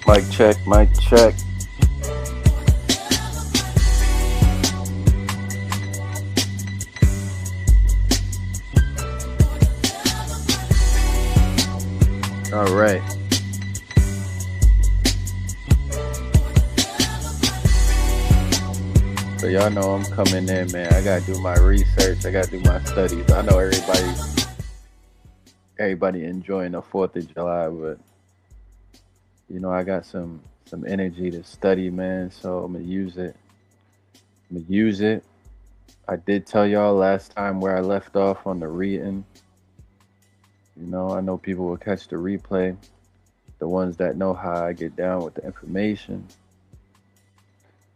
Mic check, mic check. All right. So y'all know I'm coming in, man. I gotta do my research. I gotta do my studies. I know everybody enjoying the 4th of July, but I got some energy to study, man. So I'm gonna use it. I did tell y'all last time where I left off on the reading. I know people will catch the replay. The ones that know how I get down with the information.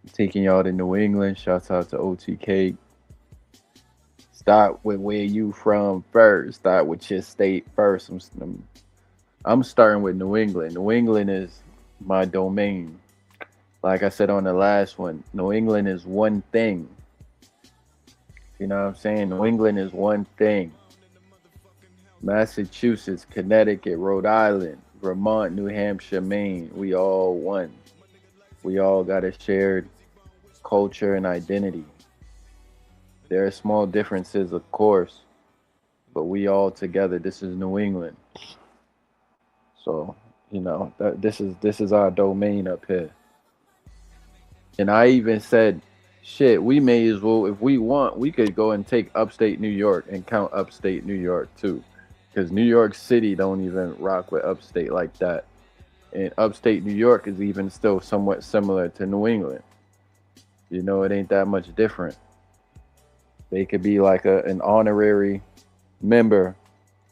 I'm taking y'all to New England. Shouts out to OTK. Start with where you from first. Start with your state first. I'm starting with New England. New England is my domain. Like I said on the last one, New England is one thing. You know what I'm saying? New England is one thing. Massachusetts, Connecticut, Rhode Island, Vermont, New Hampshire, Maine, we all one. We all got a shared culture and identity. There are small differences, of course, but we all together. This is New England. So, this is our domain up here. And I even said, shit, we may as well, if we want, we could go and take upstate New York and count upstate New York too. Because New York City don't even rock with upstate like that. And upstate New York is even still somewhat similar to New England. It ain't that much different. They could be like an honorary member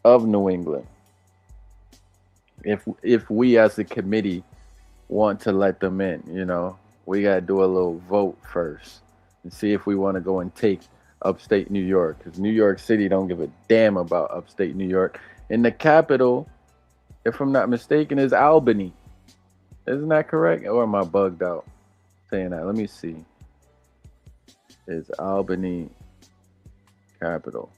of New England. If we as a committee want to let them in, we got to do a little vote first and see if we want to go and take upstate New York, because New York City don't give a damn about upstate New York. And the capital, if I'm not mistaken, is Albany. Isn't that correct? Or am I bugged out saying that? Let me see. Is Albany capital?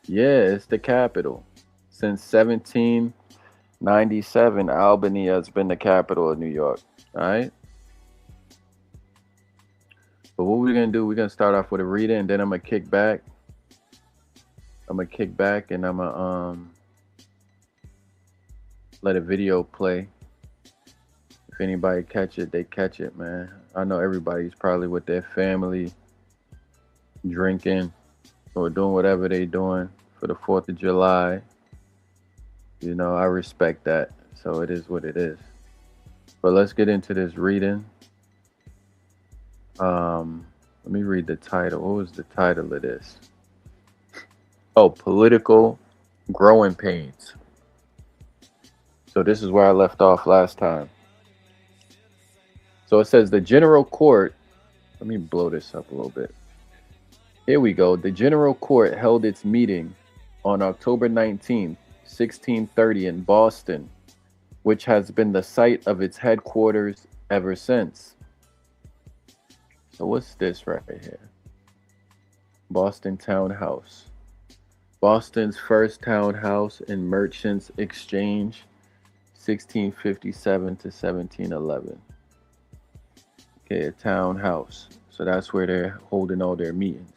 Yeah, it's the capital. Since 1797, Albany has been the capital of New York. All right. But what we're gonna do, we're gonna start off with a reading, and then I'm gonna kick back. And I'm gonna let a video play. If anybody catch it, they catch it, man. I know everybody's probably with their family, drinking or doing whatever they doing for the 4th of July. I respect that. So it is what it is. But let's get into this reading. Let me read the title. What was the title of this? Oh, Political Growing Pains. So this is where I left off last time. So it says the General Court, let me blow this up a little bit. Here we go. The General Court held its meeting on October 19th, 1630 in Boston, which has been the site of its headquarters ever since. So what's this right here? Boston Townhouse. Boston's first townhouse in Merchants Exchange, 1657 to 1711. Okay, a townhouse. So that's where they're holding all their meetings.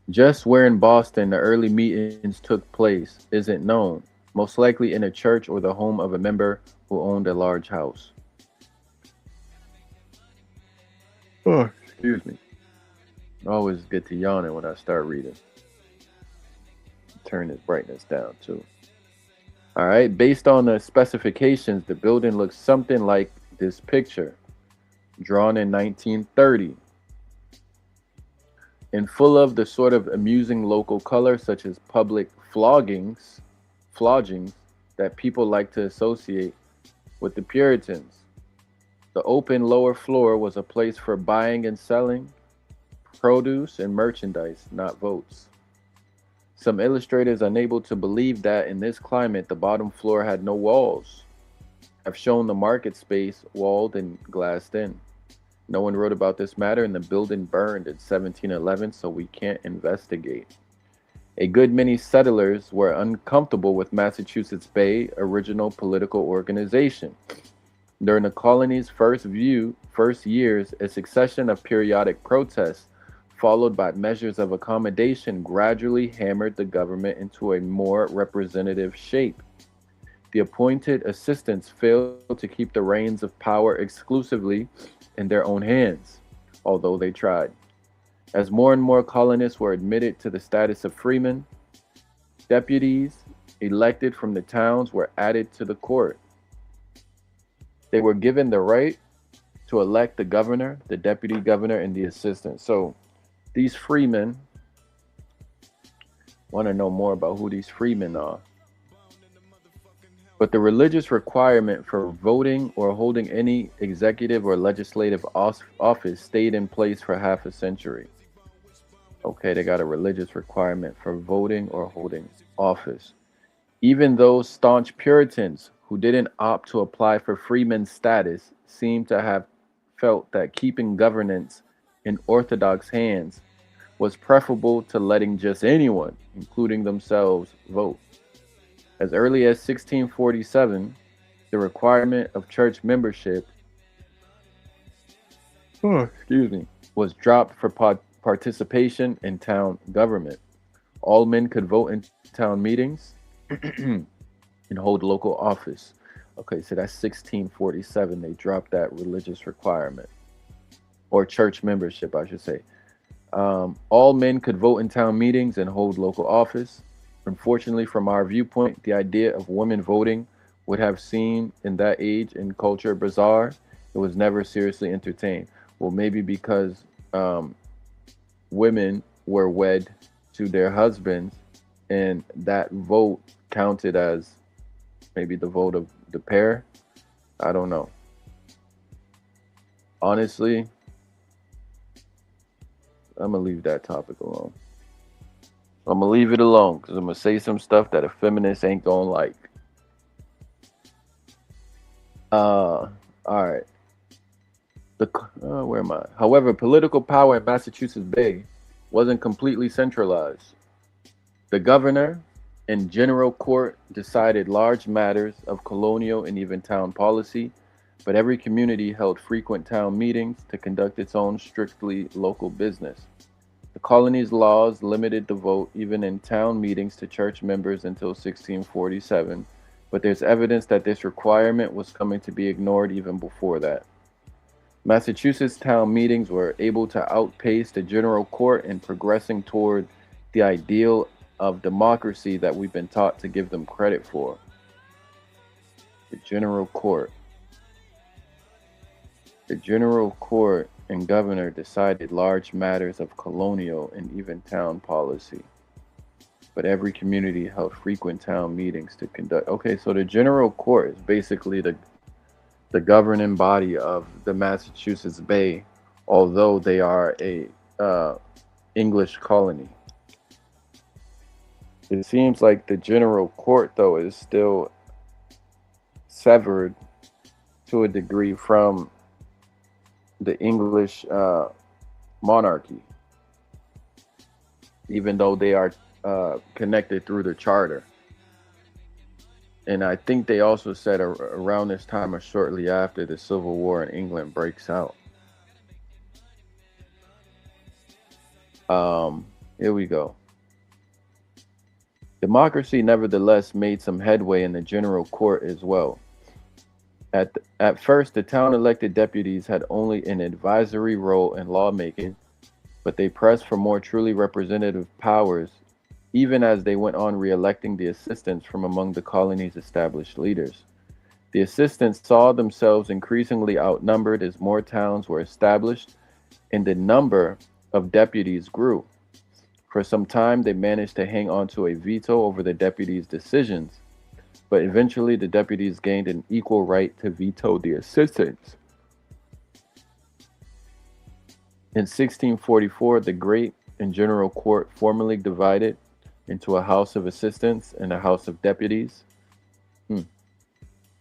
Just where in Boston the early meetings took place isn't known, most likely in a church or the home of a member who owned a large house. Oh, excuse me. I always get to yawning when I start reading. Turn this brightness down too. All right, based on the specifications, the building looks something like this picture, drawn in 1930. And full of the sort of amusing local color, such as public floggings that people like to associate with the Puritans. The open lower floor was a place for buying and selling produce and merchandise, not votes. Some illustrators, unable to believe that in this climate the bottom floor had no walls, have shown the market space walled and glassed in. No one wrote about this matter, and the building burned in 1711, so we can't investigate. A good many settlers were uncomfortable with Massachusetts Bay original political organization. During the colony's first years, a succession of periodic protests, followed by measures of accommodation, gradually hammered the government into a more representative shape. The appointed assistants failed to keep the reins of power exclusively in their own hands, although they tried. As more and more colonists were admitted to the status of freemen, deputies elected from the towns were added to the court. They were given the right to elect the governor, the deputy governor, and the assistant. So these freemen, want to know more about who these freemen are. But the religious requirement for voting or holding any executive or legislative office stayed in place for half a century. Okay, they got a religious requirement for voting or holding office. Even those staunch Puritans who didn't opt to apply for freeman status seem to have felt that keeping governance in orthodox hands was preferable to letting just anyone, including themselves, vote. As early as 1647, the requirement of church membership was dropped for participation in town government. All men could vote in town meetings and hold local office. Okay, so that's 1647. They dropped that religious requirement, or church membership, I should say. All men could vote in town meetings and hold local office. Unfortunately, from our viewpoint, the idea of women voting would have seemed in that age and culture bizarre. It was never seriously entertained. Well, maybe because women were wed to their husbands, and that vote counted as maybe the vote of the pair. I don't know. Honestly, I'm gonna leave that topic alone. I'm gonna leave it alone because I'm gonna say some stuff that a feminist ain't gonna like. All right. Where am I? However, political power in Massachusetts Bay wasn't completely centralized. The governor and general court decided large matters of colonial and even town policy, but every community held frequent town meetings to conduct its own strictly local business. The colony's laws limited the vote even in town meetings to church members until 1647, but there's evidence that this requirement was coming to be ignored even before that. Massachusetts town meetings were able to outpace the general court in progressing toward the ideal of democracy that we've been taught to give them credit for. The general court. The general court and governor decided large matters of colonial and even town policy, but every community held frequent town meetings to conduct. Okay, so the general court is basically the governing body of the Massachusetts Bay, although they are a English colony. It seems like the general court, though, is still severed to a degree from the English monarchy, even though they are connected through the charter. And I think they also said around this time or shortly after, the Civil War in England breaks out. Here we go. Democracy nevertheless made some headway in the general court as well. At first, the town elected deputies had only an advisory role in lawmaking, but they pressed for more truly representative powers, even as they went on re-electing the assistants from among the colony's established leaders. The assistants saw themselves increasingly outnumbered as more towns were established and the number of deputies grew. For some time, they managed to hang on to a veto over the deputies' decisions, but eventually the deputies gained an equal right to veto the assistants. In 1644, the Great and General Court formally divided into a House of Assistants and a House of Deputies,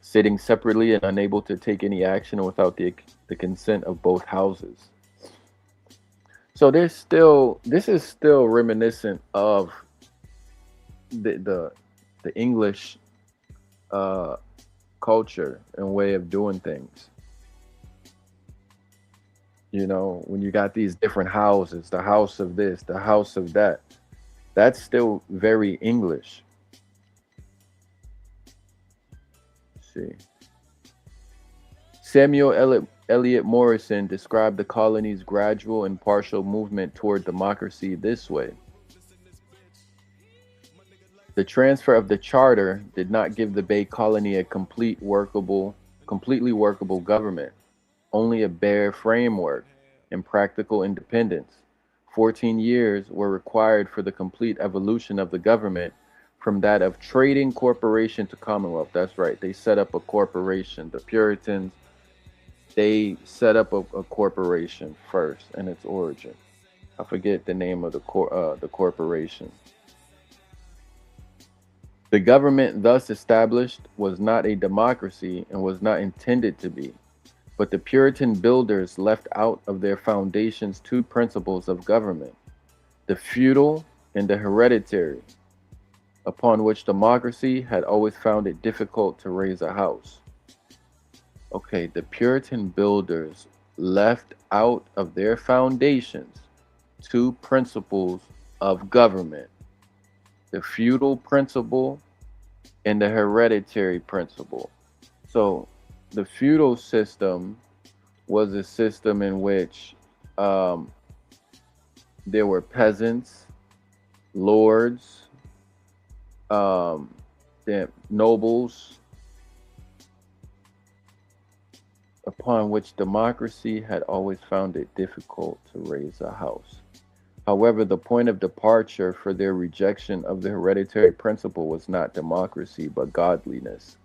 sitting separately and unable to take any action without the consent of both houses. So this is still reminiscent of the English culture and way of doing things. You know, when you got these different houses, the house of this, the house of that, that's still very English. Let's see. Samuel Eliot Morison described the colony's gradual and partial movement toward democracy this way. The transfer of the charter did not give the Bay Colony a completely workable government, only a bare framework and practical independence. 14 years were required for the complete evolution of the government from that of trading corporation to commonwealth. That's right, they set up a corporation. The Puritans, they set up a corporation first in its origin. I forget the name of the corporation. The government thus established was not a democracy and was not intended to be, but the Puritan builders left out of their foundations two principles of government, the feudal and the hereditary, upon which democracy had always found it difficult to raise a house. Okay, the Puritan builders left out of their foundations two principles of government, the feudal principle and the hereditary principle. So the feudal system was a system in which there were peasants, lords, nobles, upon which democracy had always found it difficult to raise a house. However, the point of departure for their rejection of the hereditary principle was not democracy, but godliness.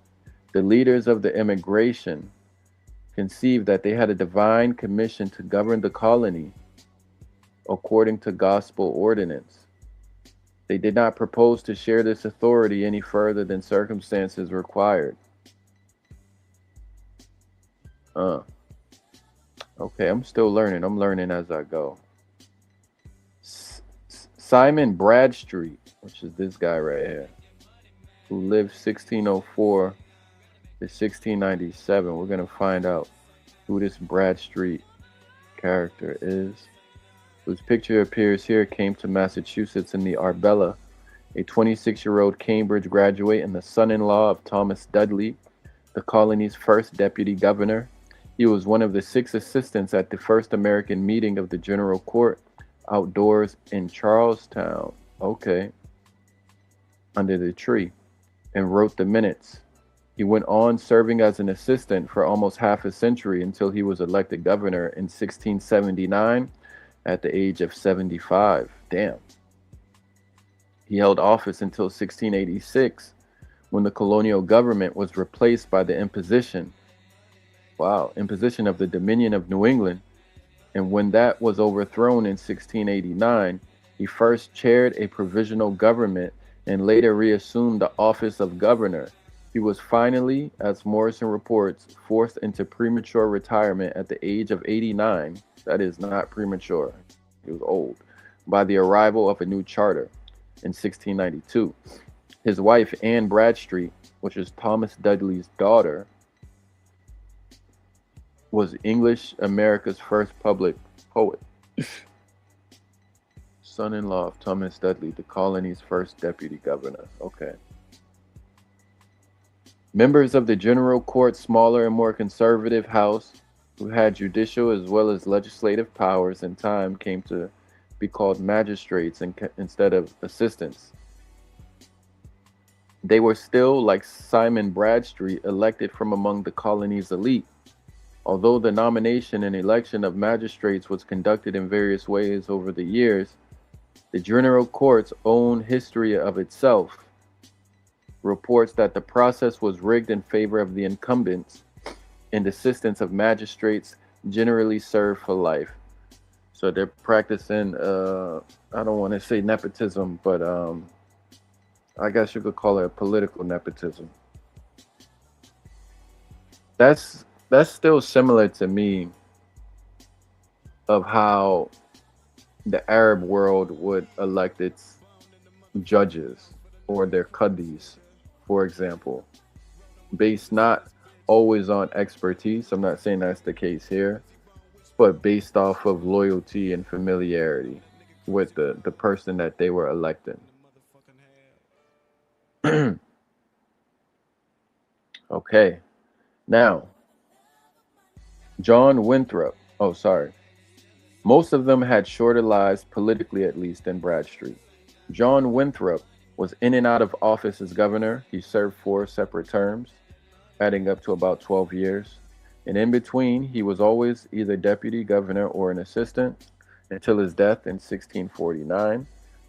The leaders of the immigration conceived that they had a divine commission to govern the colony according to gospel ordinance. They did not propose to share this authority any further than circumstances required. Uh, okay, I'm still learning. I'm learning as I go. Simon Bradstreet, which is this guy right here, who lived 1604 to 1697. We're going to find out who this Bradstreet character is, whose picture appears here, came to Massachusetts in the Arbella, a 26-year-old Cambridge graduate and the son-in-law of Thomas Dudley, the colony's first deputy governor. He was one of the 6 assistants at the first American meeting of the General Court outdoors in Charlestown, okay, under the tree, and wrote the minutes. He went on serving as an assistant for almost half a century until he was elected governor in 1679 at the age of 75. Damn. He held office until 1686 when the colonial government was replaced by the imposition of the Dominion of New England. And when that was overthrown in 1689, he first chaired a provisional government and later reassumed the office of governor. He was finally, as Morrison reports, forced into premature retirement at the age of 89. That is not premature. He was old. By the arrival of a new charter in 1692. His wife, Anne Bradstreet, which is Thomas Dudley's daughter, was English America's first public poet. Son-in-law of Thomas Dudley, the colony's first deputy governor. Okay. Members of the General Court, smaller and more conservative house, who had judicial as well as legislative powers in time, came to be called magistrates instead of assistants. They were still, like Simon Bradstreet, elected from among the colony's elite. Although the nomination and election of magistrates was conducted in various ways over the years, the General Court's own history of itself reports that the process was rigged in favor of the incumbents, and assistants of magistrates generally served for life. So they're practicing, I don't want to say nepotism, but I guess you could call it a political nepotism. That's still similar to me of how the Arab world would elect its judges or their qadis, for example, based not always on expertise. I'm not saying that's the case here, but based off of loyalty and familiarity with the person that they were electing. Okay, now, John Winthrop. Oh, sorry. Most of them had shorter lives, politically at least, than Bradstreet. John Winthrop was in and out of office as governor. He served 4 separate terms, adding up to about 12 years. And in between, he was always either deputy governor or an assistant until his death in 1649.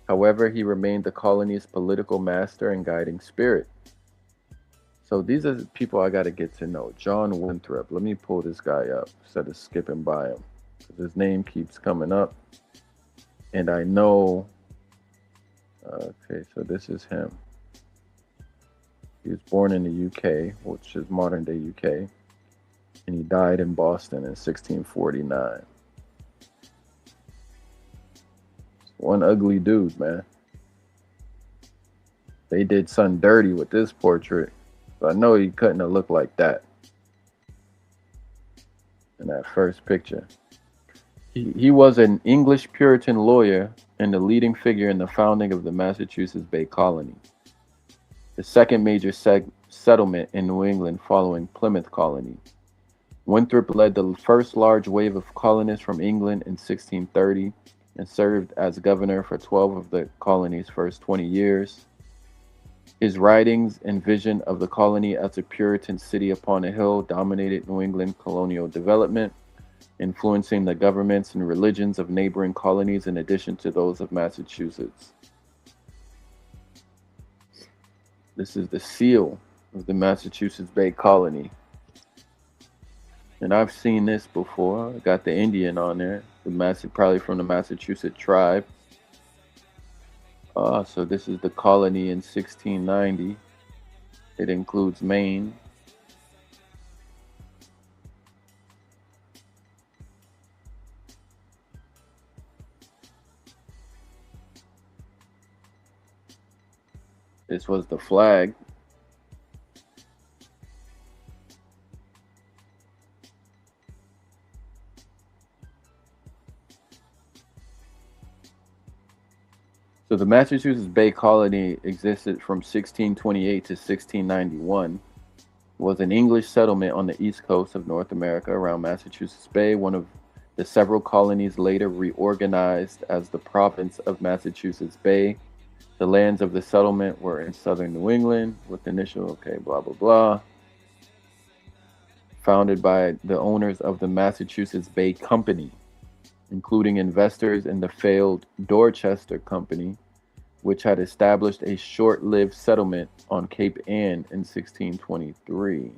However, he remained the colony's political master and guiding spirit. So these are the people I got to get to know. John Winthrop. Let me pull this guy up instead of skipping by him, because his name keeps coming up. And I know, okay, so this is him. He was born in the UK, which is modern day UK. And he died in Boston in 1649. One ugly dude, man. They did something dirty with this portrait. So I know he couldn't have looked like that in that first picture. He was an English Puritan lawyer and the leading figure in the founding of the Massachusetts Bay Colony, the second major settlement in New England following Plymouth Colony. Winthrop led the first large wave of colonists from England in 1630 and served as governor for 12 of the colony's first 20 years. His writings and vision of the colony as a Puritan city upon a hill dominated New England colonial development. influencing the governments and religions of neighboring colonies in addition to those of Massachusetts. This is the seal of the Massachusetts Bay Colony. And I've seen this before. I got the Indian on there, probably from the Massachusetts tribe. So this is the colony in 1690. It includes Maine. This was the flag. So the Massachusetts Bay Colony existed from 1628 to 1691. It was an English settlement on the east coast of North America around Massachusetts Bay, one of the several colonies later reorganized as the province of Massachusetts Bay. The lands of the settlement were in southern New England with initial, blah, blah, blah. Founded by the owners of the Massachusetts Bay Company, including investors in the failed Dorchester Company, which had established a short-lived settlement on Cape Ann in 1623.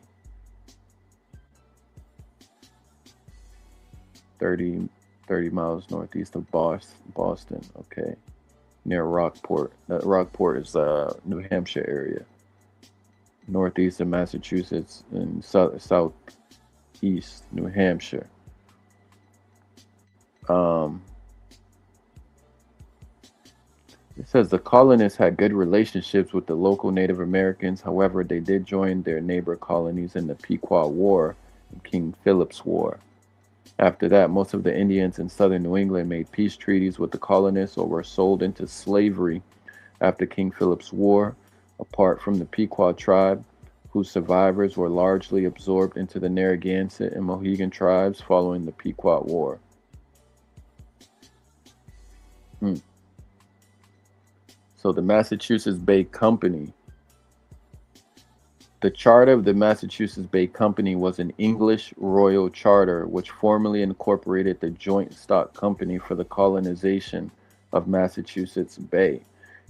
30 miles northeast of Boston, okay. Near Rockport. Rockport is New Hampshire area. Northeast of Massachusetts and southeast New Hampshire. It says the colonists had good relationships with the local Native Americans. However, they did join their neighbor colonies in the Pequot War and King Philip's War. After that, most of the Indians in southern New England made peace treaties with the colonists or were sold into slavery after King Philip's War, apart from the Pequot tribe, whose survivors were largely absorbed into the Narragansett and Mohegan tribes following the Pequot War. So the Massachusetts Bay Company. The charter of the Massachusetts Bay Company was an English royal charter which formally incorporated the joint stock company for the colonization of Massachusetts Bay.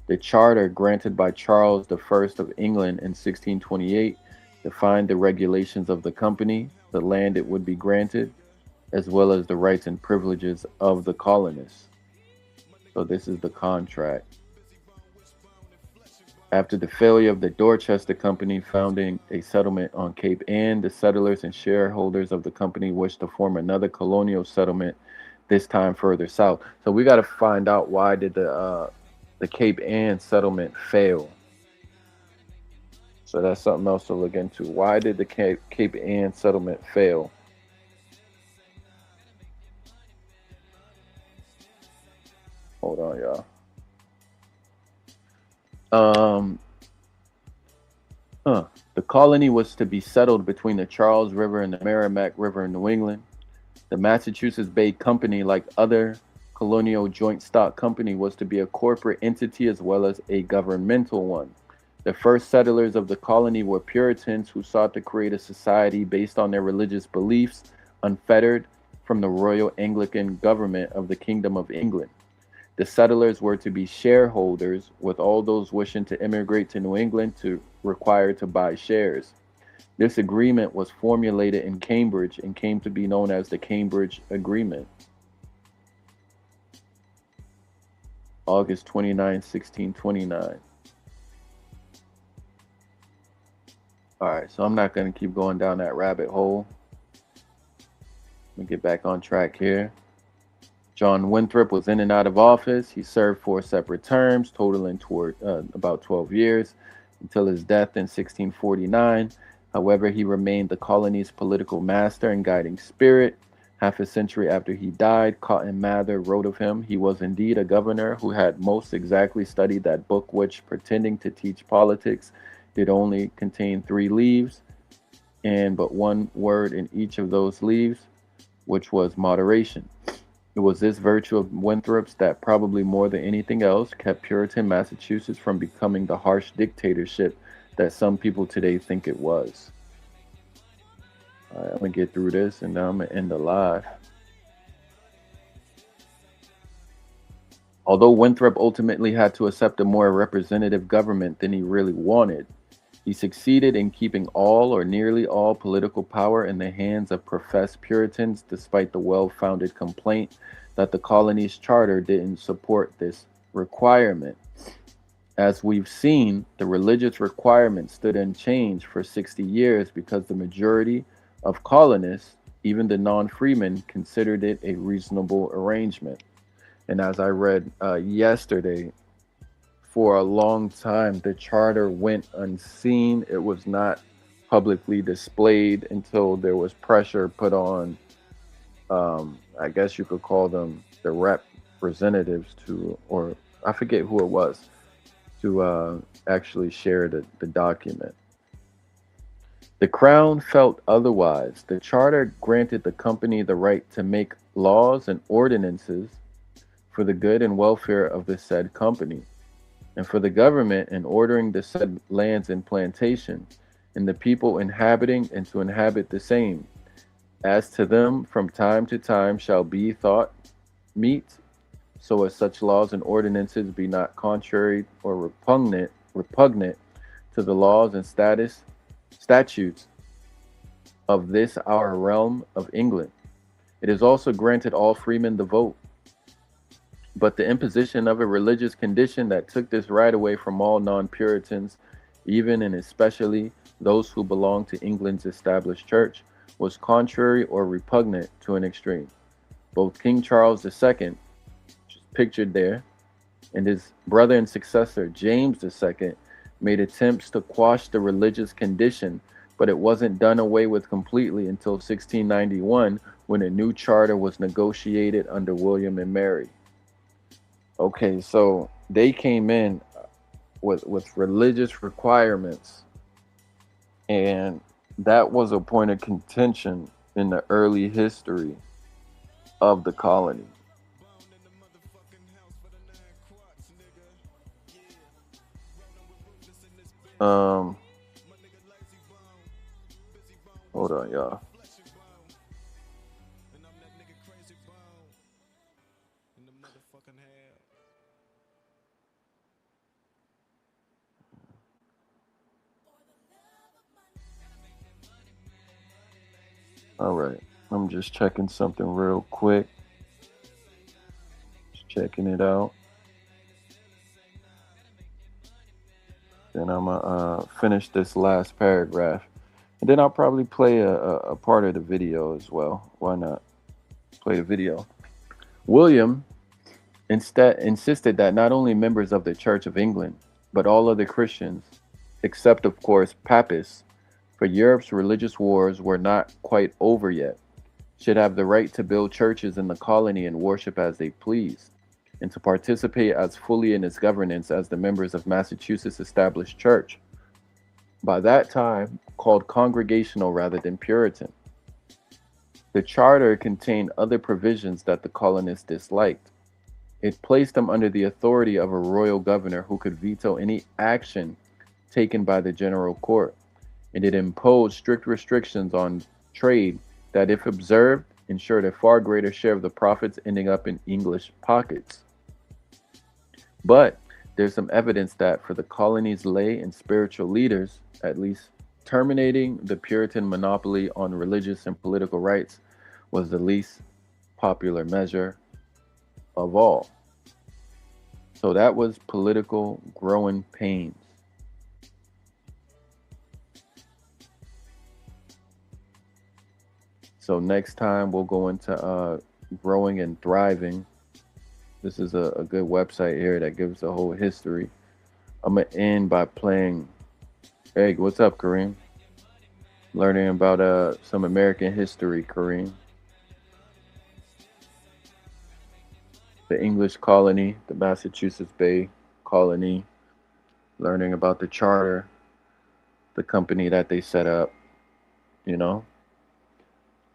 The charter, granted by Charles I of England in 1628, defined the regulations of the company, the land it would be granted, as well as the rights and privileges of the colonists. So this is the contract. After the failure of the Dorchester Company founding a settlement on Cape Ann, the settlers and shareholders of the company wished to form another colonial settlement, this time further south. So we got to find out, why did the Cape Ann settlement fail? So that's something else to look into. Why did the Cape Ann settlement fail? Hold on, y'all. The colony was to be settled between the Charles River and the Merrimack River in New England. The Massachusetts Bay Company, like other colonial joint stock company, was to be a corporate entity as well as a governmental one. The first settlers of the colony were Puritans who sought to create a society based on their religious beliefs, unfettered from the Royal Anglican government of the Kingdom of England. The settlers were to be shareholders, with all those wishing to immigrate to New England required to buy shares. This agreement was formulated in Cambridge and came to be known as the Cambridge Agreement. August 29, 1629. All right, so I'm not going to keep going down that rabbit hole. Let me get back on track here. John Winthrop was in and out of office. He served 4 separate terms, totaling toward about 12 years, until his death in 1649. However, he remained the colony's political master and guiding spirit. Half a century after he died, Cotton Mather wrote of him, "He was indeed a governor who had most exactly studied that book which, pretending to teach politics, did only contain 3 leaves, and but one word in each of those leaves, which was moderation." It was this virtue of Winthrop's that, probably more than anything else, kept Puritan Massachusetts from becoming the harsh dictatorship that some people today think it was. All right, I'm gonna get through this and then I'm gonna end the live. Although Winthrop ultimately had to accept a more representative government than he really wanted, he succeeded in keeping all or nearly all political power in the hands of professed Puritans, despite the well founded complaint that the colony's charter didn't support this requirement. As we've seen, the religious requirement stood unchanged for 60 years because the majority of colonists, even the non freemen, considered it a reasonable arrangement. And as I read yesterday, for a long time, the charter went unseen. It was not publicly displayed until there was pressure put on, I guess you could call them the representatives to, or I forget who it was, to actually share the document. The Crown felt otherwise. The charter granted the company the right to make laws and ordinances for the good and welfare of the said company, and for the government in ordering the said lands and plantations, and the people inhabiting and to inhabit the same. As to them from time to time shall be thought meet, so as such laws and ordinances be not contrary or repugnant to the laws and statutes of this our realm of England. It is also granted all freemen the vote, but the imposition of a religious condition that took this right away from all non Puritans, even and especially those who belonged to England's established church, was contrary or repugnant to an extreme. Both King Charles II, which is pictured there, and his brother and successor James II made attempts to quash the religious condition, but it wasn't done away with completely until 1691 when a new charter was negotiated under William and Mary. Okay, so they came in with religious requirements, and that was a point of contention in the early history of the colony. Um, Hold on, y'all. All right, I'm just checking something real quick. Just checking it out. Then I'm gonna finish this last paragraph, and then I'll probably play a part of the video as well. Why not play the video? William instead insisted that not only members of the Church of England, but all other Christians, except of course Papists, for Europe's religious wars were not quite over yet, should have the right to build churches in the colony and worship as they pleased, and to participate as fully in its governance as the members of Massachusetts established church, by that time called Congregational rather than Puritan. The charter contained other provisions that the colonists disliked. It placed them under the authority of a royal governor who could veto any action taken by the general court, and it imposed strict restrictions on trade that, if observed, ensured a far greater share of the profits ending up in English pockets. But there's some evidence that for the colony's lay and spiritual leaders, at least, terminating the Puritan monopoly on religious and political rights was the least popular measure of all. So that was political growing pains. So next time we'll go into growing and thriving. This is a good website here that gives the whole history. I'm gonna end by playing. Hey, what's up, Kareem? Learning about some American history, Kareem. The English colony, the Massachusetts Bay colony. Learning about the charter, the company that they set up. You know,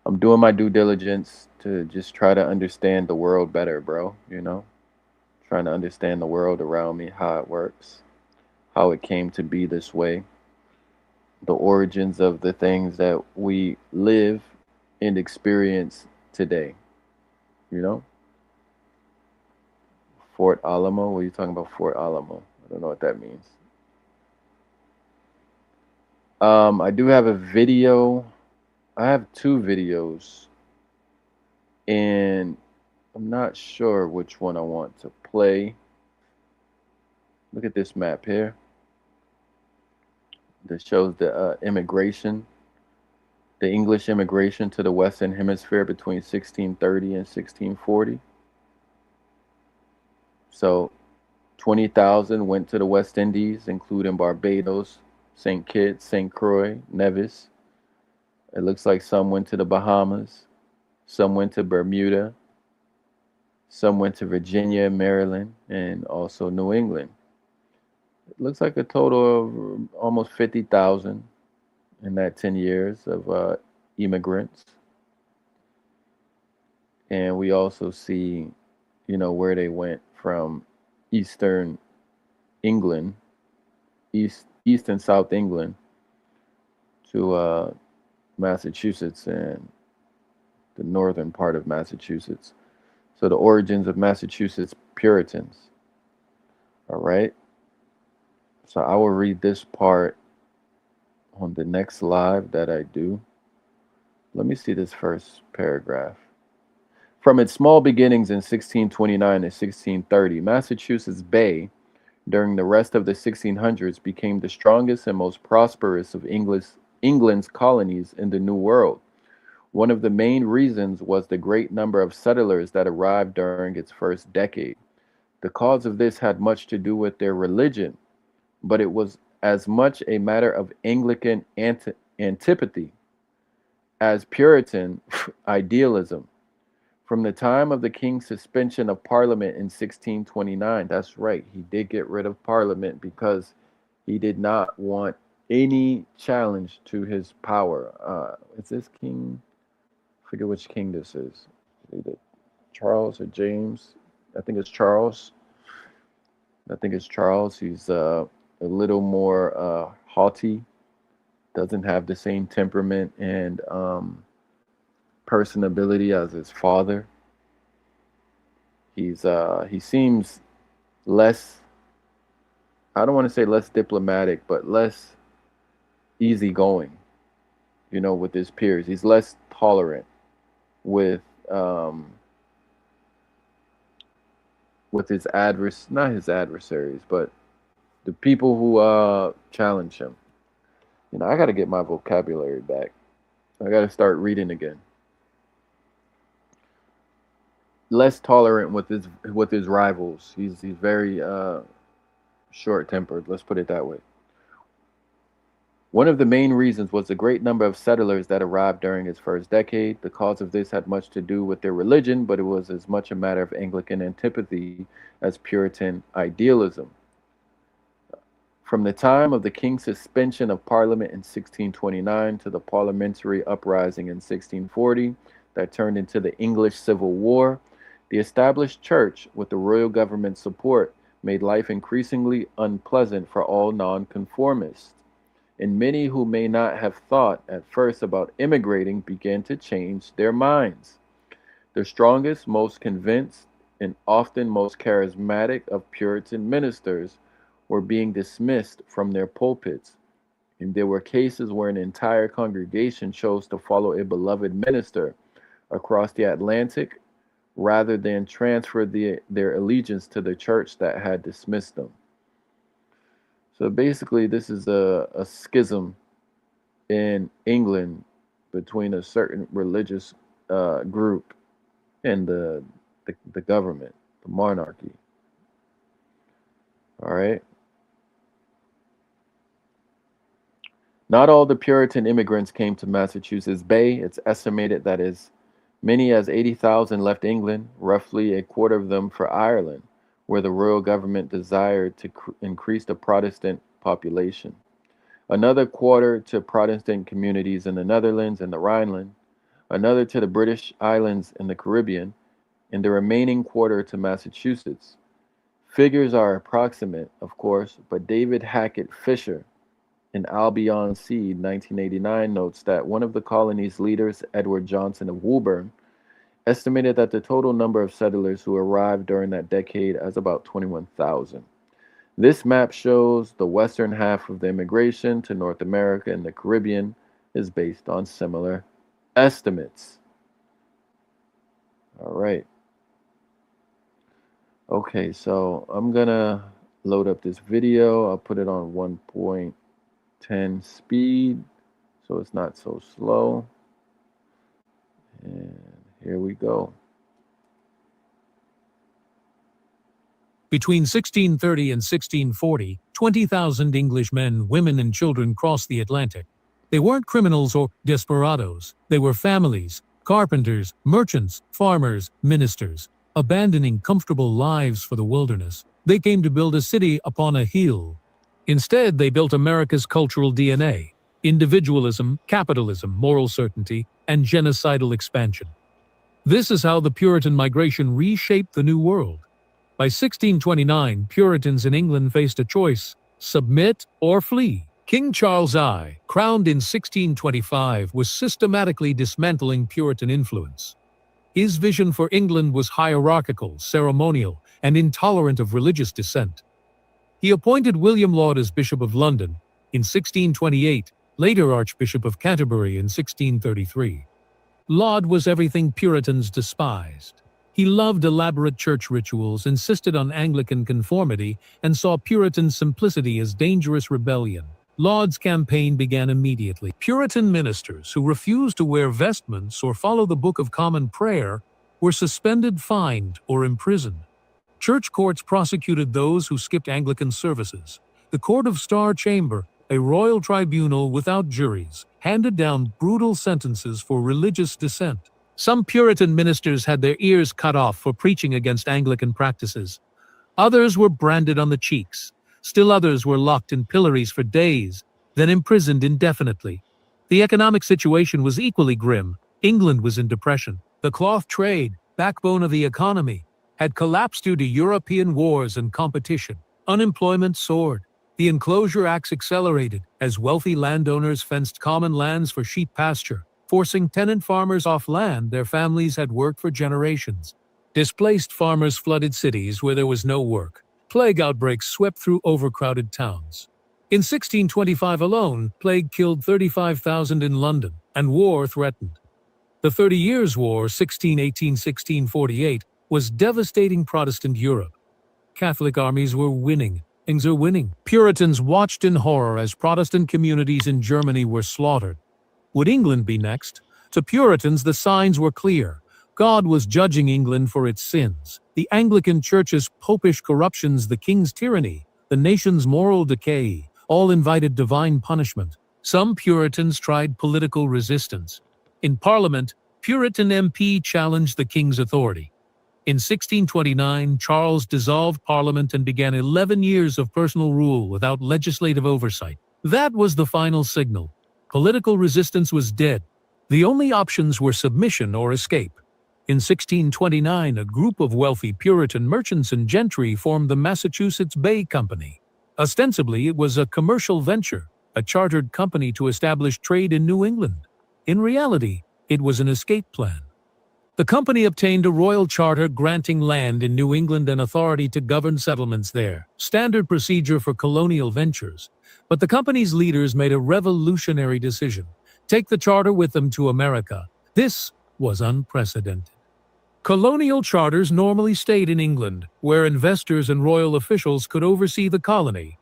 I'm doing my due diligence to just try to understand the world better, bro. You know, trying to understand the world around me, how it works, how it came to be this way. the origins of the things that we live and experience today. You know, Fort Alamo. What are you talking about, Fort Alamo? I don't know what that means. I do have a video. I have two videos, and I'm not sure which one I want to play. Look at this map here. That shows the immigration, the English immigration to the Western Hemisphere between 1630 and 1640. So 20,000 went to the West Indies, including Barbados, St. Kitts, St. Croix, Nevis. It looks like some went to the Bahamas, some went to Bermuda, some went to Virginia, Maryland, and also New England. It looks like a total of almost 50,000 in that 10 years of immigrants. And we also see, where they went from Eastern England, East and South England, to Massachusetts and the northern part of Massachusetts. So the origins of Massachusetts Puritans. All right. So I will read this part on the next live that I do. Let me see this first paragraph. From its small beginnings in 1629 and 1630, Massachusetts Bay, during the rest of the 1600s, became the strongest and most prosperous of England's colonies in the New World. One of the main reasons was the great number of settlers that arrived during its first decade. The cause of this had much to do with their religion, but it was as much a matter of Anglican antipathy as Puritan idealism. From the time of the king's suspension of Parliament in 1629, that's right, he did get rid of Parliament because he did not want any challenge to his power. Is this king? I forget which king this is. Either Charles or James. I think it's Charles. I think it's Charles. He's a little more haughty, doesn't have the same temperament and personability as his father. He seems less, I don't want to say less diplomatic, but less easygoing, with his peers. He's less tolerant with um, his not his adversaries, but the people who challenge him. I got to get my vocabulary back. I got to start reading again. Less tolerant with his rivals. He's very short-tempered. Let's put it that way. One of the main reasons was the great number of settlers that arrived during its first decade. The cause of this had much to do with their religion, but it was as much a matter of Anglican antipathy as Puritan idealism. From the time of the king's suspension of Parliament in 1629 to the parliamentary uprising in 1640 that turned into the English Civil War, the established church, with the royal government's support, made life increasingly unpleasant for all nonconformists. And many who may not have thought at first about immigrating began to change their minds. The strongest, most convinced, and often most charismatic of Puritan ministers were being dismissed from their pulpits, and there were cases where an entire congregation chose to follow a beloved minister across the Atlantic rather than transfer their allegiance to the church that had dismissed them. So basically, this is a schism in England between a certain religious group and the government, the monarchy. All right. Not all the Puritan immigrants came to Massachusetts Bay. It's estimated that as many as 80,000 left England, roughly a quarter of them for Ireland, where the royal government desired to increase the Protestant population. Another quarter to Protestant communities in the Netherlands and the Rhineland, another to the British Islands and the Caribbean, and the remaining quarter to Massachusetts. Figures are approximate, of course, but David Hackett Fisher, In Albion Seed, 1989, notes that one of the colony's leaders, Edward Johnson of Woburn, estimated that the total number of settlers who arrived during that decade as about 21,000. This map shows the western half of the immigration to North America and the Caribbean is based on similar estimates. All right. Okay, so I'm gonna load up this video. I'll put it on 1.10 speed so it's not so slow. And here we go. Between 1630 and 1640, 20,000 English men, women, and children crossed the Atlantic. They weren't criminals or desperados. They were families, carpenters, merchants, farmers, ministers, abandoning comfortable lives for the wilderness. They came to build a city upon a hill. Instead, they built America's cultural DNA: individualism, capitalism, moral certainty, and genocidal expansion. This is how the Puritan migration reshaped the New World. By 1629, Puritans in England faced a choice: submit or flee. King Charles I, crowned in 1625, was systematically dismantling Puritan influence. His vision for England was hierarchical, ceremonial, and intolerant of religious dissent. He appointed William Laud as Bishop of London in 1628, later Archbishop of Canterbury in 1633. Laud was everything Puritans despised. He loved elaborate church rituals, insisted on Anglican conformity, and saw Puritan simplicity as dangerous rebellion. Laud's campaign began immediately. Puritan ministers who refused to wear vestments or follow the Book of Common Prayer were suspended, fined, or imprisoned. Church courts prosecuted those who skipped Anglican services. The Court of Star Chamber, a royal tribunal without juries, handed down brutal sentences for religious dissent. Some Puritan ministers had their ears cut off for preaching against Anglican practices. Others were branded on the cheeks. Still others were locked in pillories for days, then imprisoned indefinitely. The economic situation was equally grim. England was in depression. The cloth trade, backbone of the economy, had collapsed due to European wars and competition. Unemployment soared. The Enclosure Acts accelerated as wealthy landowners fenced common lands for sheep pasture, forcing tenant farmers off land their families had worked for generations. Displaced farmers flooded cities where there was no work. Plague outbreaks swept through overcrowded towns. In 1625 alone, plague killed 35,000 in London, and war threatened. The 30 Years' War, 1618-1648, was devastating Protestant Europe. Catholic armies were winning. Things are winning. Puritans watched in horror as Protestant communities in Germany were slaughtered. Would England be next? To Puritans, the signs were clear. God was judging England for its sins. The Anglican Church's popish corruptions, the king's tyranny, the nation's moral decay, all invited divine punishment. Some Puritans tried political resistance. In Parliament, Puritan MP challenged the king's authority. In 1629, Charles dissolved Parliament and began 11 years of personal rule without legislative oversight. That was the final signal. Political resistance was dead. The only options were submission or escape. In 1629, a group of wealthy Puritan merchants and gentry formed the Massachusetts Bay Company. Ostensibly, it was a commercial venture, a chartered company to establish trade in New England. In reality, it was an escape plan. The company obtained a royal charter granting land in New England and authority to govern settlements there, standard procedure for colonial ventures. But the company's leaders made a revolutionary decision: take the charter with them to America. This was unprecedented. Colonial charters normally stayed in England, where investors and royal officials could oversee the colony.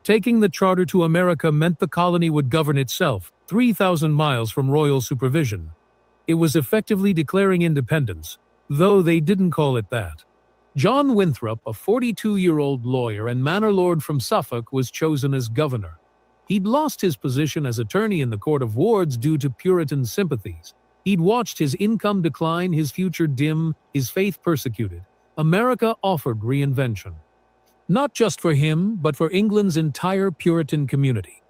Taking the charter to America meant the colony would govern itself, 3,000 miles from royal supervision. It was effectively declaring independence, though they didn't call it that. John Winthrop, a 42-year-old lawyer and manor lord from Suffolk, was chosen as governor. He'd lost his position as attorney in the Court of Wards due to Puritan sympathies. He'd watched his income decline, his future dim, his faith persecuted. America offered reinvention. Not just for him, but for England's entire Puritan community.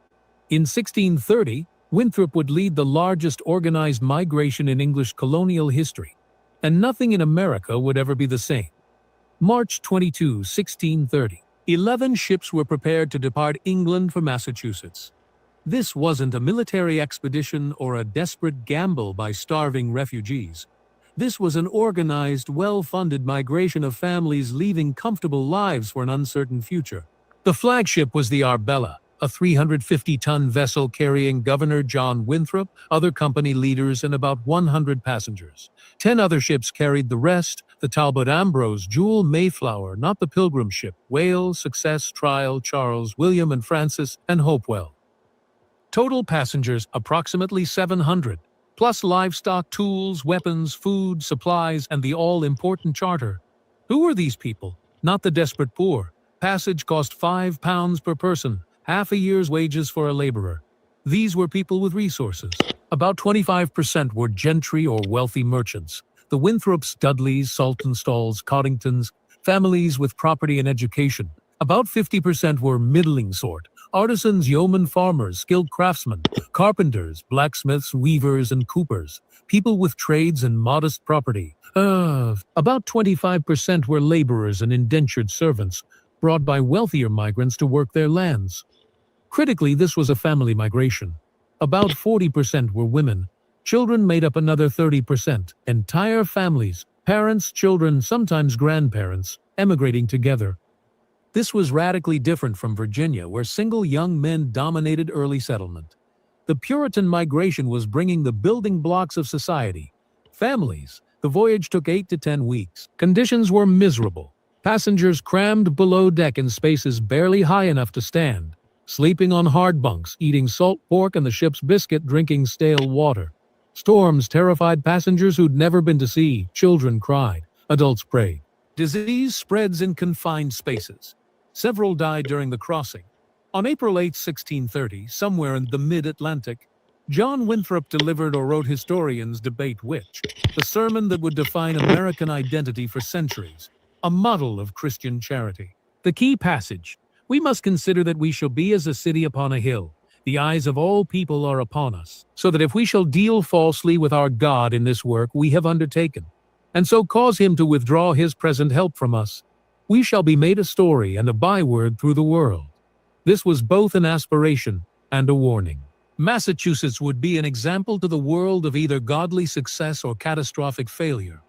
In 1630, Winthrop would lead the largest organized migration in English colonial history, and nothing in America would ever be the same. March 22, 1630. 11 ships were prepared to depart England for Massachusetts. This wasn't a military expedition or a desperate gamble by starving refugees. This was an organized, well-funded migration of families leaving comfortable lives for an uncertain future. The flagship was the Arbella, a 350-ton vessel carrying Governor John Winthrop, other company leaders, and about 100 passengers. 10 other ships carried the rest: the Talbot Ambrose, Jewel, Mayflower, not the Pilgrim ship, Whale, Success, Trial, Charles, William and Francis, and Hopewell. Total passengers approximately 700, plus livestock, tools, weapons, food, supplies, and the all-important charter. Who were these people? Not the desperate poor. Passage cost £5 per person, half a year's wages for a laborer. These were people with resources. About 25% were gentry or wealthy merchants. The Winthrops, Dudleys, Saltonstalls, Coddingtons, families with property and education. About 50% were middling sort. Artisans, yeomen, farmers, skilled craftsmen, carpenters, blacksmiths, weavers, and coopers. People with trades and modest property. About 25% were laborers and indentured servants, brought by wealthier migrants to work their lands. Critically, this was a family migration. About 40% were women. Children made up another 30%. Entire families, parents, children, sometimes grandparents, emigrating together. This was radically different from Virginia, where single young men dominated early settlement. The Puritan migration was bringing the building blocks of society. Families. The voyage took 8 to 10 weeks. Conditions were miserable. Passengers crammed below deck in spaces barely high enough to stand, sleeping on hard bunks, eating salt pork and the ship's biscuit, drinking stale water. Storms terrified passengers who'd never been to sea. Children cried. Adults prayed. Disease spreads in confined spaces. Several died during the crossing. On April 8, 1630, somewhere in the mid-Atlantic, John Winthrop delivered or wrote, historians debate which, the sermon that would define American identity for centuries, a model of Christian charity. The key passage: we must consider that we shall be as a city upon a hill. The eyes of all people are upon us, so that if we shall deal falsely with our God in this work we have undertaken, and so cause him to withdraw his present help from us, we shall be made a story and a byword through the world. This was both an aspiration and a warning. Massachusetts would be an example to the world of either godly success or catastrophic failure.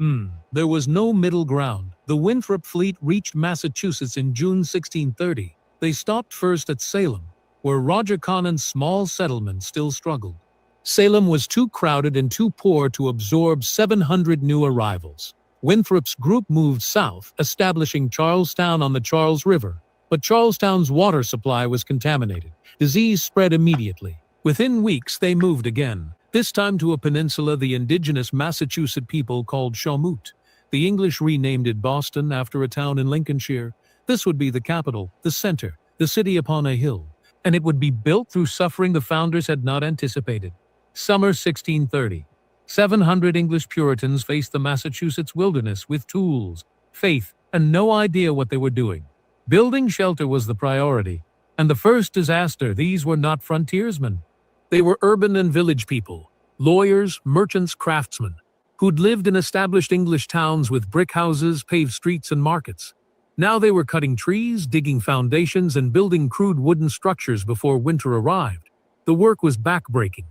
There was no middle ground. The Winthrop fleet reached Massachusetts in June 1630. They stopped first at Salem, where Roger Connon's small settlement still struggled. Salem was too crowded and too poor to absorb 700 new arrivals. Winthrop's group moved south, establishing Charlestown on the Charles River. But Charlestown's water supply was contaminated. Disease spread immediately. Within weeks, they moved again, this time to a peninsula the indigenous Massachusetts people called Shawmut. The English renamed it Boston after a town in Lincolnshire. This would be the capital, the center, the city upon a hill. And it would be built through suffering the founders had not anticipated. Summer 1630. 700 English Puritans faced the Massachusetts wilderness with tools, faith, and no idea what they were doing. Building shelter was the priority, and the first disaster, these were not frontiersmen. They were urban and village people, lawyers, merchants, craftsmen, who'd lived in established English towns with brick houses, paved streets, and markets. Now they were cutting trees, digging foundations, and building crude wooden structures before winter arrived. The work was backbreaking.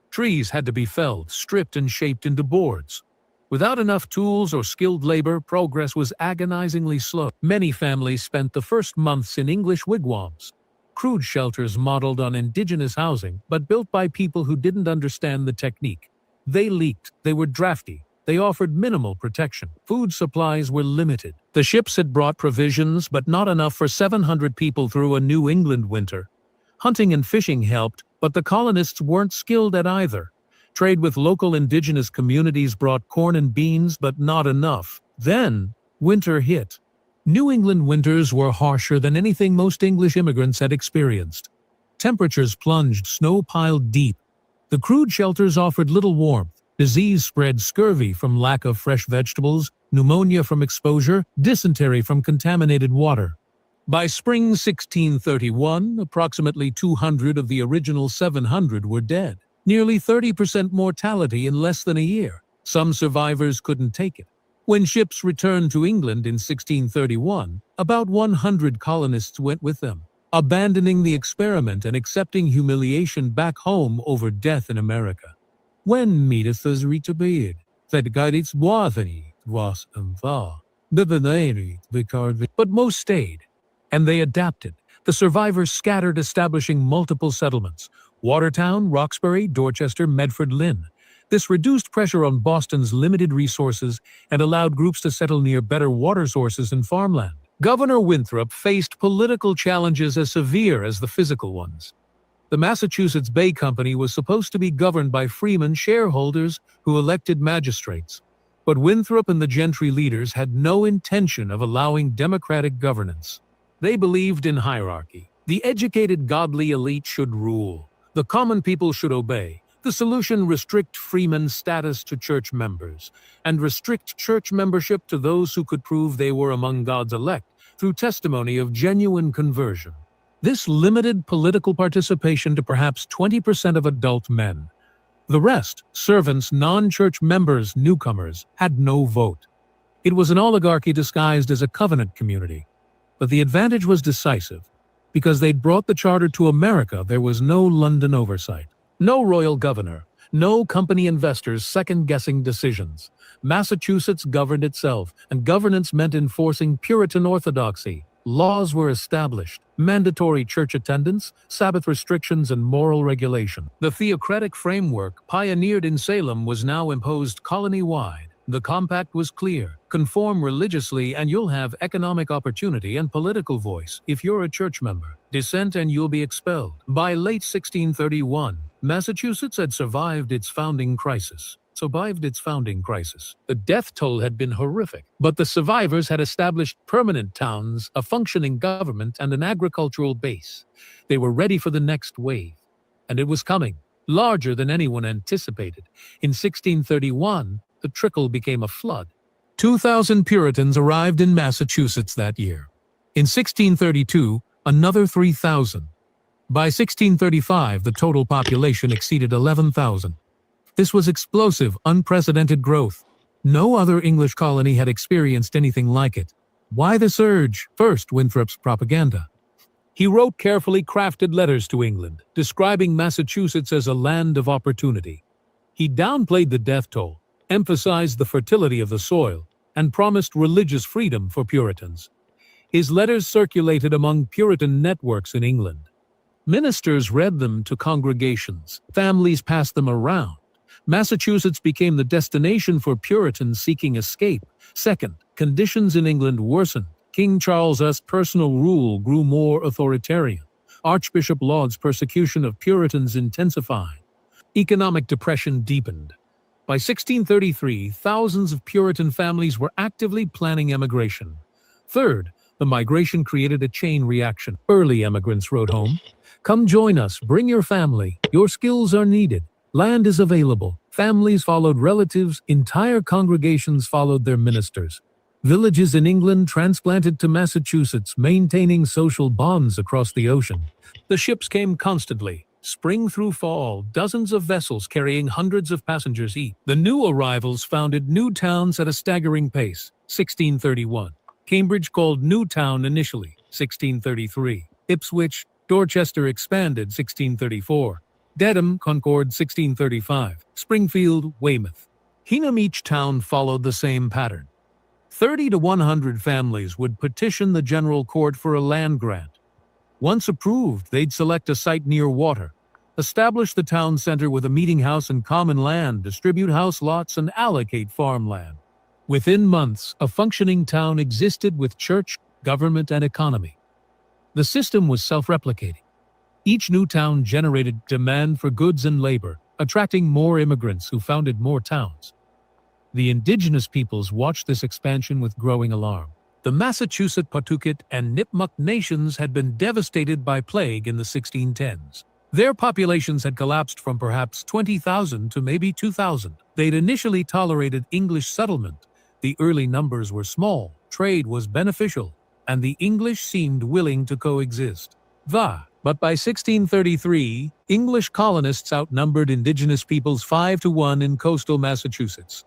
Trees had to be felled, stripped, and shaped into boards. Without enough tools or skilled labor, progress was agonizingly slow. Many families spent the first months in English wigwams, crude shelters modeled on indigenous housing, but built by people who didn't understand the technique. They leaked, they were drafty, they offered minimal protection. Food supplies were limited. The ships had brought provisions, but not enough for 700 people through a New England winter. Hunting and fishing helped, but the colonists weren't skilled at either. Trade with local indigenous communities brought corn and beans, but not enough. Then, winter hit. New England winters were harsher than anything most English immigrants had experienced. Temperatures plunged, snow piled deep. The crude shelters offered little warmth. Disease spread: scurvy from lack of fresh vegetables, pneumonia from exposure, dysentery from contaminated water. By spring 1631, approximately 200 of the original 700 were dead. Nearly 30% mortality in less than a year. Some survivors couldn't take it. When ships returned to England in 1631, about 100 colonists went with them. abandoning the experiment and accepting humiliation back home over death in America. When Midas reappeared, that guided Swathany was thaw. But most stayed, and they adapted. The survivors scattered, establishing multiple settlements: Watertown, Roxbury, Dorchester, Medford, Lynn. This reduced pressure on Boston's limited resources and allowed groups to settle near better water sources and farmland. Governor Winthrop faced political challenges as severe as the physical ones. The Massachusetts Bay Company was supposed to be governed by freemen shareholders who elected magistrates. But Winthrop and the gentry leaders had no intention of allowing democratic governance. They believed in hierarchy. The educated, godly elite should rule. The common people should obey. The solution: restrict freemen's status to church members, and restrict church membership to those who could prove they were among God's elect through testimony of genuine conversion. This limited political participation to perhaps 20% of adult men. The rest, servants, non-church members, newcomers, had no vote. It was an oligarchy disguised as a covenant community. But the advantage was decisive. Because they'd brought the charter to America, there was no London oversight. No royal governor, no company investors second-guessing decisions. Massachusetts governed itself, and governance meant enforcing Puritan orthodoxy. Laws were established: mandatory church attendance, Sabbath restrictions, and moral regulation. The theocratic framework pioneered in Salem was now imposed colony-wide. The compact was clear: conform religiously and you'll have economic opportunity and political voice if you're a church member. Dissent and you'll be expelled. By late 1631, Massachusetts had survived its founding crisis. The death toll had been horrific, but the survivors had established permanent towns, a functioning government, and an agricultural base. They were ready for the next wave. And it was coming, larger than anyone anticipated. In 1631, the trickle became a flood. 2,000 Puritans arrived in Massachusetts that year. In 1632, another 3,000. By 1635, the total population exceeded 11,000. This was explosive, unprecedented growth. No other English colony had experienced anything like it. Why the surge? First, Winthrop's propaganda. He wrote carefully crafted letters to England, describing Massachusetts as a land of opportunity. He downplayed the death toll, emphasized the fertility of the soil, and promised religious freedom for Puritans. His letters circulated among Puritan networks in England. Ministers read them to congregations. Families passed them around. Massachusetts became the destination for Puritans seeking escape. Second, conditions in England worsened. King Charles's personal rule grew more authoritarian. Archbishop Laud's persecution of Puritans intensified. Economic depression deepened. By 1633, thousands of Puritan families were actively planning emigration. Third, the migration created a chain reaction. Early immigrants wrote home, "Come join us, bring your family, your skills are needed. Land is available." Families followed relatives, entire congregations followed their ministers. Villages in England transplanted to Massachusetts, maintaining social bonds across the ocean. The ships came constantly, spring through fall, dozens of vessels carrying hundreds of passengers each. The new arrivals founded new towns at a staggering pace. 1631. Cambridge called Newtown initially. 1633. Ipswich, Dorchester expanded. 1634. Dedham, Concord, 1635. Springfield, Weymouth. Hingham. Each town followed the same pattern. 30 to 100 families would petition the general court for a land grant. Once approved, they'd select a site near water, establish the town center with a meeting house and common land, distribute house lots, and allocate farmland. Within months, a functioning town existed with church, government, and economy. The system was self-replicating. Each new town generated demand for goods and labor, attracting more immigrants who founded more towns. The indigenous peoples watched this expansion with growing alarm. The Massachusetts, Pawtucket, and Nipmuc nations had been devastated by plague in the 1610s. Their populations had collapsed from perhaps 20,000 to maybe 2,000. They'd initially tolerated English settlement. The early numbers were small, trade was beneficial, and the English seemed willing to coexist. But by 1633, English colonists outnumbered indigenous peoples 5 to 1 in coastal Massachusetts.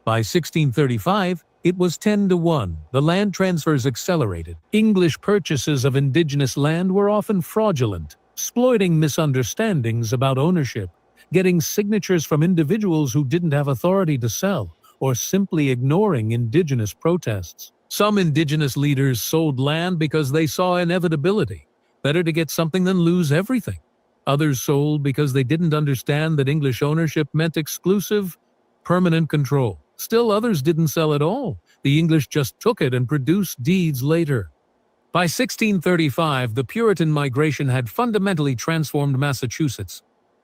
By 1635, It was 10-1. The land transfers accelerated. English purchases of indigenous land were often fraudulent, exploiting misunderstandings about ownership, getting signatures from individuals who didn't have authority to sell, or simply ignoring indigenous protests. Some indigenous leaders sold land because they saw inevitability. Better to get something than lose everything. Others sold because they didn't understand that English ownership meant exclusive, permanent control. Still others didn't sell at all. The English just took it and produced deeds later. By 1635, the Puritan migration had fundamentally transformed Massachusetts.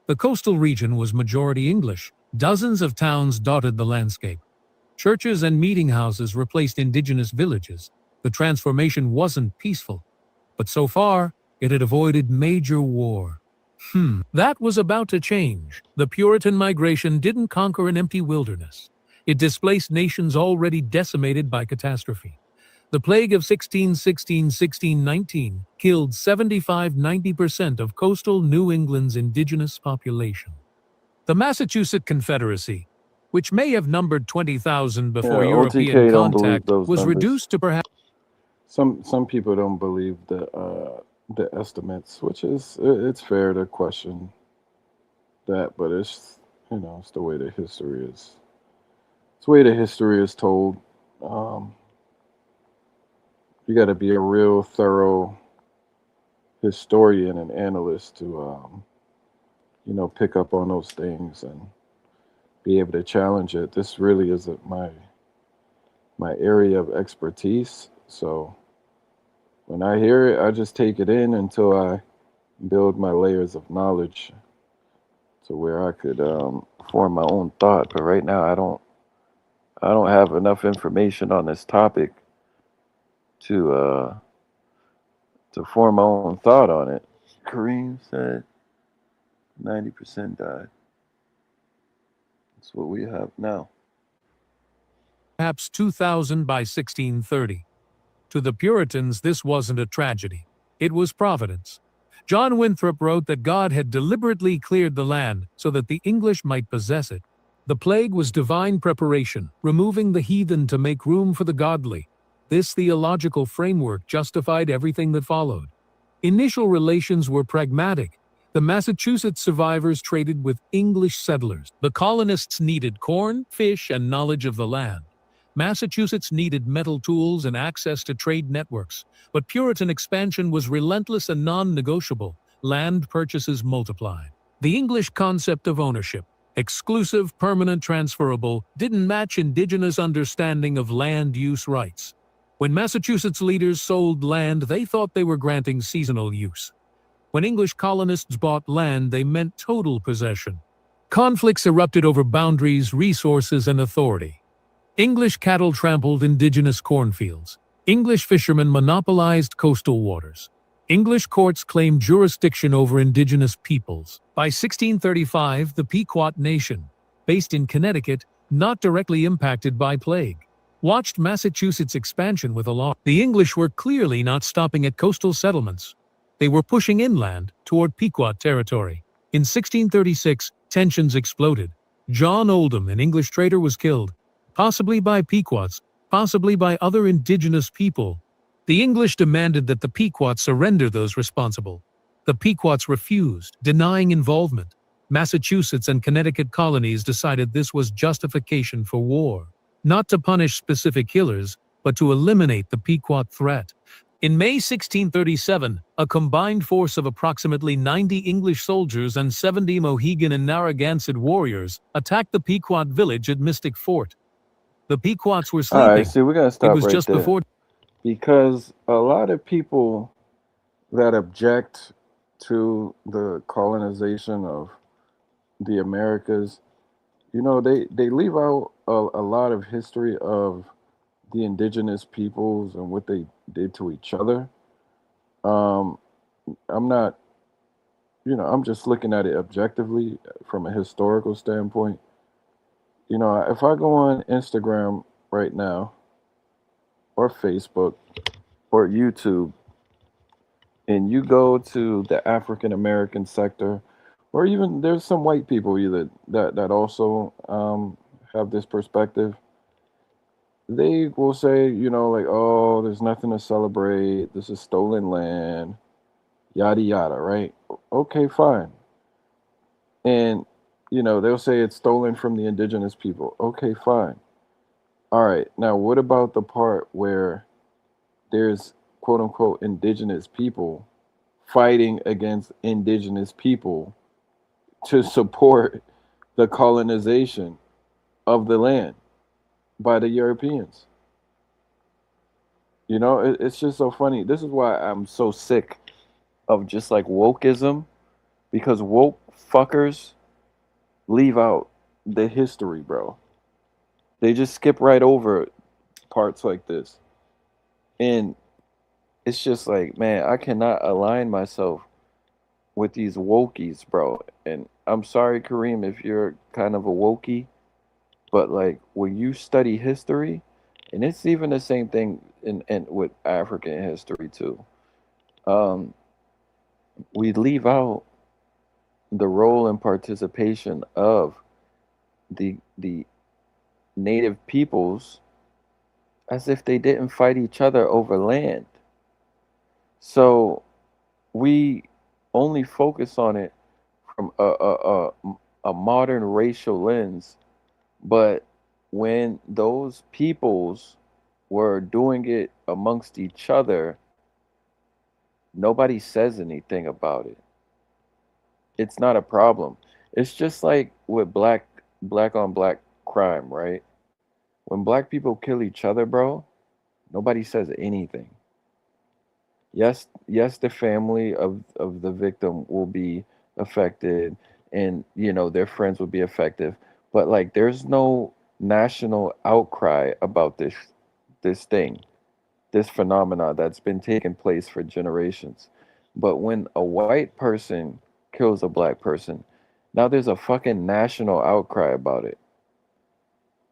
The coastal region was majority English. Dozens of towns dotted the landscape. Churches and meeting houses replaced indigenous villages. The transformation wasn't peaceful, but so far, it had avoided major war. That was about to change. The Puritan migration didn't conquer an empty wilderness. It displaced nations already decimated by catastrophe. The plague of 1616-1619 killed 75–90% of coastal New England's indigenous population. The Massachusetts Confederacy, which may have numbered 20,000 before European OTK don't believe contact, those was numbers. reduced to perhaps Some people don't believe the estimates, which is it's fair to question that, but it's it's the way the history is. It's the way the history is told. You got to be a real thorough historian and analyst to pick up on those things and be able to challenge it. This really isn't my area of expertise, so when I hear it, I just take it in until I build my layers of knowledge to where I could form my own thought. But right now, I don't have enough information on this topic to form my own thought on it. Kareem said 90% died. That's what we have now. perhaps 2,000 by 1630. To the Puritans, this wasn't a tragedy. It was providence. John Winthrop wrote that God had deliberately cleared the land so that the English might possess it. The plague was divine preparation, removing the heathen to make room for the godly. This theological framework justified everything that followed. Initial relations were pragmatic. The Massachusetts survivors traded with English settlers. The colonists needed corn, fish, and knowledge of the land. Massachusetts needed metal tools and access to trade networks, but Puritan expansion was relentless and non-negotiable. Land purchases multiplied. The English concept of ownership, exclusive, permanent, transferable, didn't match indigenous understanding of land use rights. When Massachusetts leaders sold land, they thought they were granting seasonal use. When English colonists bought land, they meant total possession. Conflicts erupted over boundaries, resources, and authority. English cattle trampled indigenous cornfields. English fishermen monopolized coastal waters. English courts claimed jurisdiction over indigenous peoples. By 1635, the Pequot Nation, based in Connecticut, not directly impacted by plague, watched Massachusetts' expansion with alarm. The English were clearly not stopping at coastal settlements. They were pushing inland toward Pequot territory. In 1636, tensions exploded. John Oldham, an English trader, was killed, possibly by Pequots, possibly by other indigenous people. The English demanded that the Pequots surrender those responsible. The Pequots refused, denying involvement. Massachusetts and Connecticut colonies decided this was justification for war, not to punish specific killers, but to eliminate the Pequot threat. In May 1637, a combined force of approximately 90 English soldiers and 70 Mohegan and Narragansett warriors attacked the Pequot village at Mystic Fort. The Pequots were sleeping. All right, see, we're gonna stop It was right just there before because a lot of people that object to the colonization of the Americas, they leave out a lot of history of the indigenous peoples and what they did to each other. Um, I'm not, I'm just looking at it objectively from a historical standpoint. If I go on Instagram right now, or Facebook, or YouTube, and you go to the African American sector, or even there's some white people either that also have this perspective. they will say, like, oh, there's nothing to celebrate. This is stolen land, yada yada, right? Okay, fine. And they'll say it's stolen from the indigenous people. Okay, fine. All right. Now, what about the part where there's quote unquote indigenous people fighting against indigenous people to support the colonization of the land by the Europeans? It's just so funny. This is why I'm so sick of just like wokeism, because woke fuckers leave out the history, bro. They just skip right over parts like this. And it's just like, man, I cannot align myself with these wokies, bro. And I'm sorry, Kareem, if you're kind of a wokey, but like when you study history, and it's even the same thing in with African history too. Um, we leave out the role and participation of the native peoples as if they didn't fight each other over land. So we only focus on it from a modern racial lens, but when those peoples were doing it amongst each other, nobody says anything about it. It's not a problem. It's just like with black on black crime, right? When black people kill each other, bro, nobody says anything. Yes, the family of the victim will be affected, and their friends will be affected, but like there's no national outcry about this thing, this phenomena that's been taking place for generations. But when a white person kills a black person, now there's a fucking national outcry about it.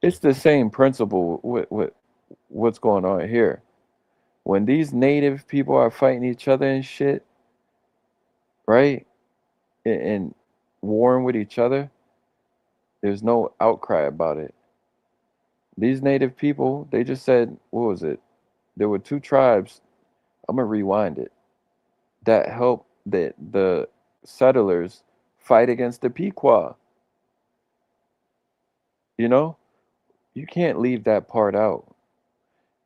It's the same principle with what's going on here. When these native people are fighting each other and shit, right? And warring with each other, there's no outcry about it. These native people, they just said, what was it? There were two tribes. I'm gonna rewind it. That helped the settlers fight against the Pequot. You know, you can't leave that part out.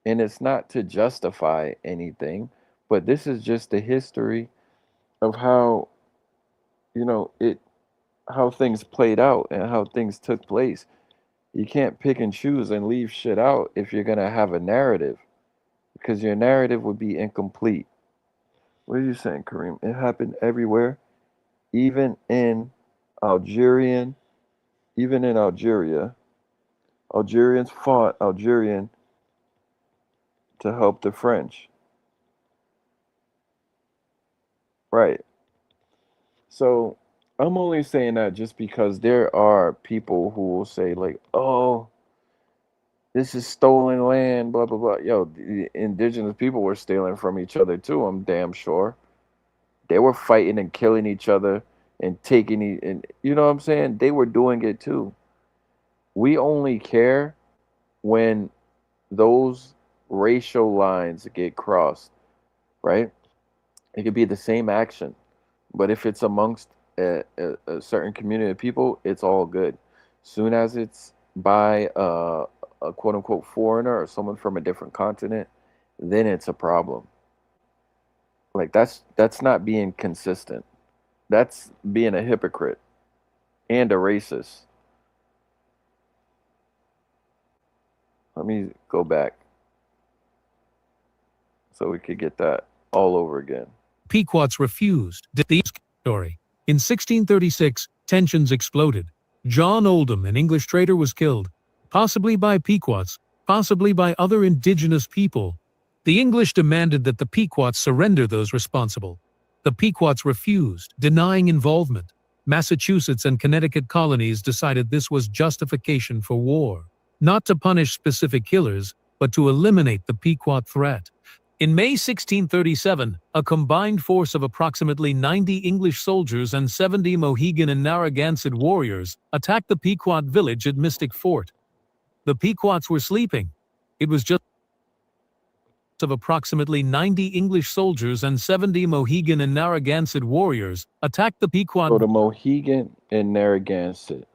And it's not to justify anything, but this is just the history of how, it how things played out and how things took place. You can't pick and choose and leave shit out if you're gonna have a narrative, because your narrative would be incomplete. What are you saying, Kareem? It happened everywhere, even in Algerian, even in Algeria. Algerians fought Algerian to help the French. Right. So I'm only saying that just because there are people who will say like, "Oh, this is stolen land," blah blah blah. Yo, the indigenous people were stealing from each other too. I'm damn sure they were fighting and killing each other and taking it, and you know what I'm saying. They were doing it too. We only care when those racial lines get crossed, right? It could be the same action, but if it's amongst a certain community of people, it's all good. Soon as it's by a quote unquote foreigner or someone from a different continent, then it's a problem. Like that's not being consistent. That's being a hypocrite and a racist. Let me go back so we could get that all over again. Pequots refused the story. In 1636, tensions exploded. John Oldham, an English trader, was killed, possibly by Pequots, possibly by other indigenous people. The English demanded that the Pequots surrender those responsible. The Pequots refused, denying involvement. Massachusetts and Connecticut colonies decided this was justification for war, not to punish specific killers, but to eliminate the Pequot threat. In May 1637, a combined force of approximately 90 English soldiers and 70 Mohegan and Narragansett warriors attacked the Pequot village at Mystic Fort. The Pequots were sleeping. It was just of approximately 90 English soldiers and 70 Mohegan and Narragansett warriors attacked the Pequot. So the Mohegan and Narragansett.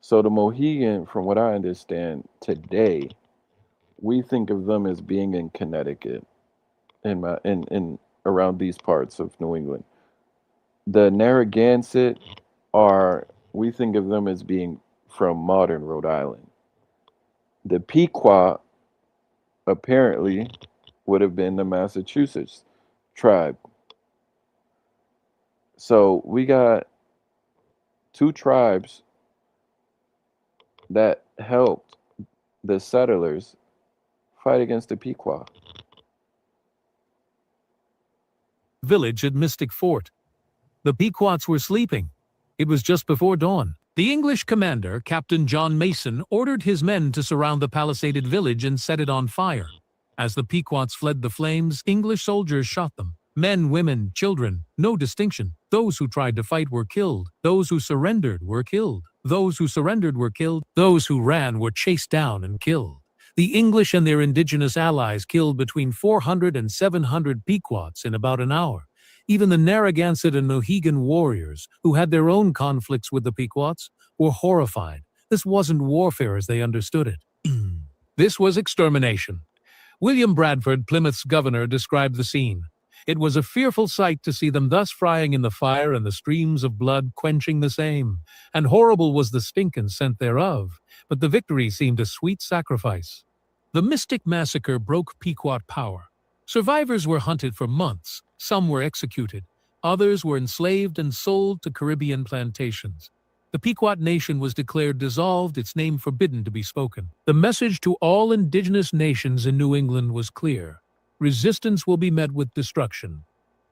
So the Mohegan, from what I understand today, we think of them as being in Connecticut, in around these parts of New England. The Narragansett we think of them as being from modern Rhode Island. The Pequot apparently would have been the Massachusetts tribe. So we got two tribes that helped the settlers fight against the Pequot. Village at Mystic Fort. The Pequots were sleeping. It was just before dawn. The English commander, Captain John Mason, ordered his men to surround the palisaded village and set it on fire. As the Pequots fled the flames, English soldiers shot them. Men, women, children, no distinction. Those who tried to fight were killed. Those who surrendered were killed. Those who surrendered were killed. Those who ran were chased down and killed. The English and their indigenous allies killed between 400 and 700 Pequots in about an hour. Even the Narragansett and Mohegan warriors, who had their own conflicts with the Pequots, were horrified. This wasn't warfare as they understood it. This was extermination. William Bradford, Plymouth's governor, described the scene. It was a fearful sight to see them thus frying in the fire and the streams of blood quenching the same. And horrible was the stink and scent thereof, but the victory seemed a sweet sacrifice. The Mystic Massacre broke Pequot power. Survivors were hunted for months. Some were executed. Others were enslaved and sold to Caribbean plantations. The Pequot Nation was declared dissolved, its name forbidden to be spoken. The message to all indigenous nations in New England was clear. Resistance will be met with destruction.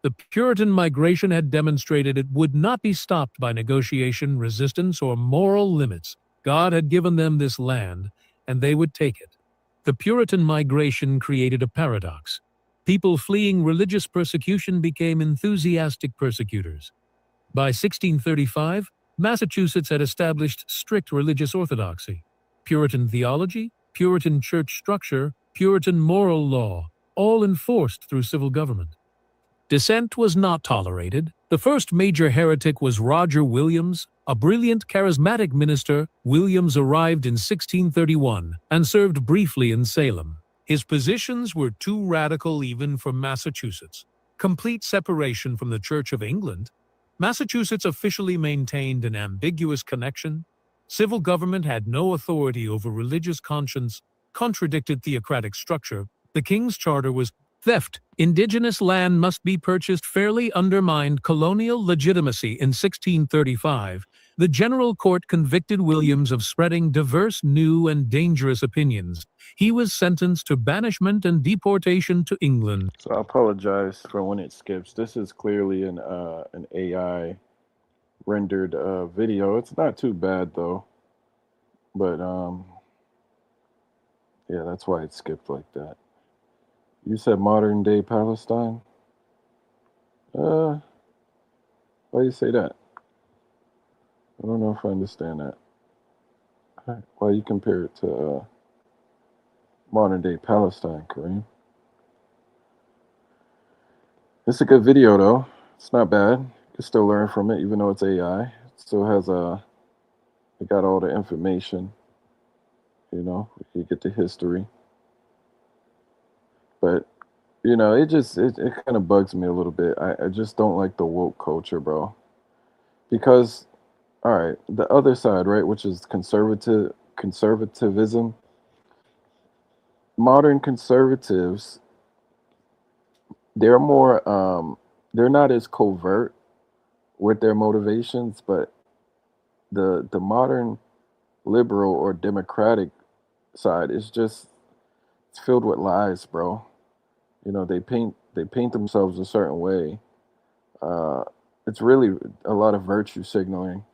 The Puritan migration had demonstrated it would not be stopped by negotiation, resistance, or moral limits. God had given them this land, and they would take it. The Puritan migration created a paradox. People fleeing religious persecution became enthusiastic persecutors. By 1635, Massachusetts had established strict religious orthodoxy. Puritan theology, Puritan church structure, Puritan moral law, all enforced through civil government. Dissent was not tolerated. The first major heretic was Roger Williams, a brilliant, charismatic minister. Williams arrived in 1631 and served briefly in Salem. His positions were too radical even for Massachusetts. Complete separation from the Church of England. Massachusetts officially maintained an ambiguous connection. Civil government had no authority over religious conscience, contradicted theocratic structure. The King's Charter was theft. Indigenous land must be purchased fairly undermined colonial legitimacy in 1635. The General Court convicted Williams of spreading diverse, new, and dangerous opinions. He was sentenced to banishment and deportation to England. So I apologize for when it skips. This is clearly an AI rendered video. It's not too bad though, but yeah, that's why it skipped like that. You said modern day Palestine? Why do you say that? I don't know if I understand that. Why you compare it to modern day Palestine, Kareem? It's a good video though. It's not bad. You can still learn from it, even though it's AI. It still has it got all the information. You know, you get the history. But it kind of bugs me a little bit. I just don't like the woke culture, bro. Because, all right, the other side, right, which is conservatism. Modern conservatives, they're more, they're not as covert with their motivations, but the modern liberal or democratic side is just, it's filled with lies, bro. They paint themselves a certain way. It's really a lot of virtue signaling.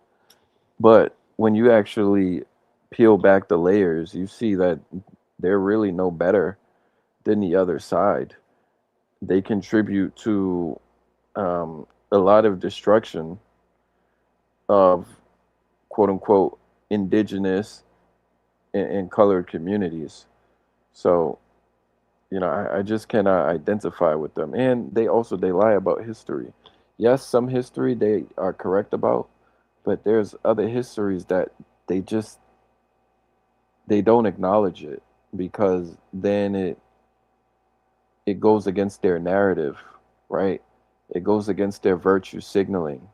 But when you actually peel back the layers, you see that they're really no better than the other side. They contribute to a lot of destruction of quote unquote indigenous and colored communities. So, I just cannot identify with them. And they lie about history. Yes, some history they are correct about, but there's other histories that they just they don't acknowledge it because then it goes against their narrative, right? It goes against their virtue signaling.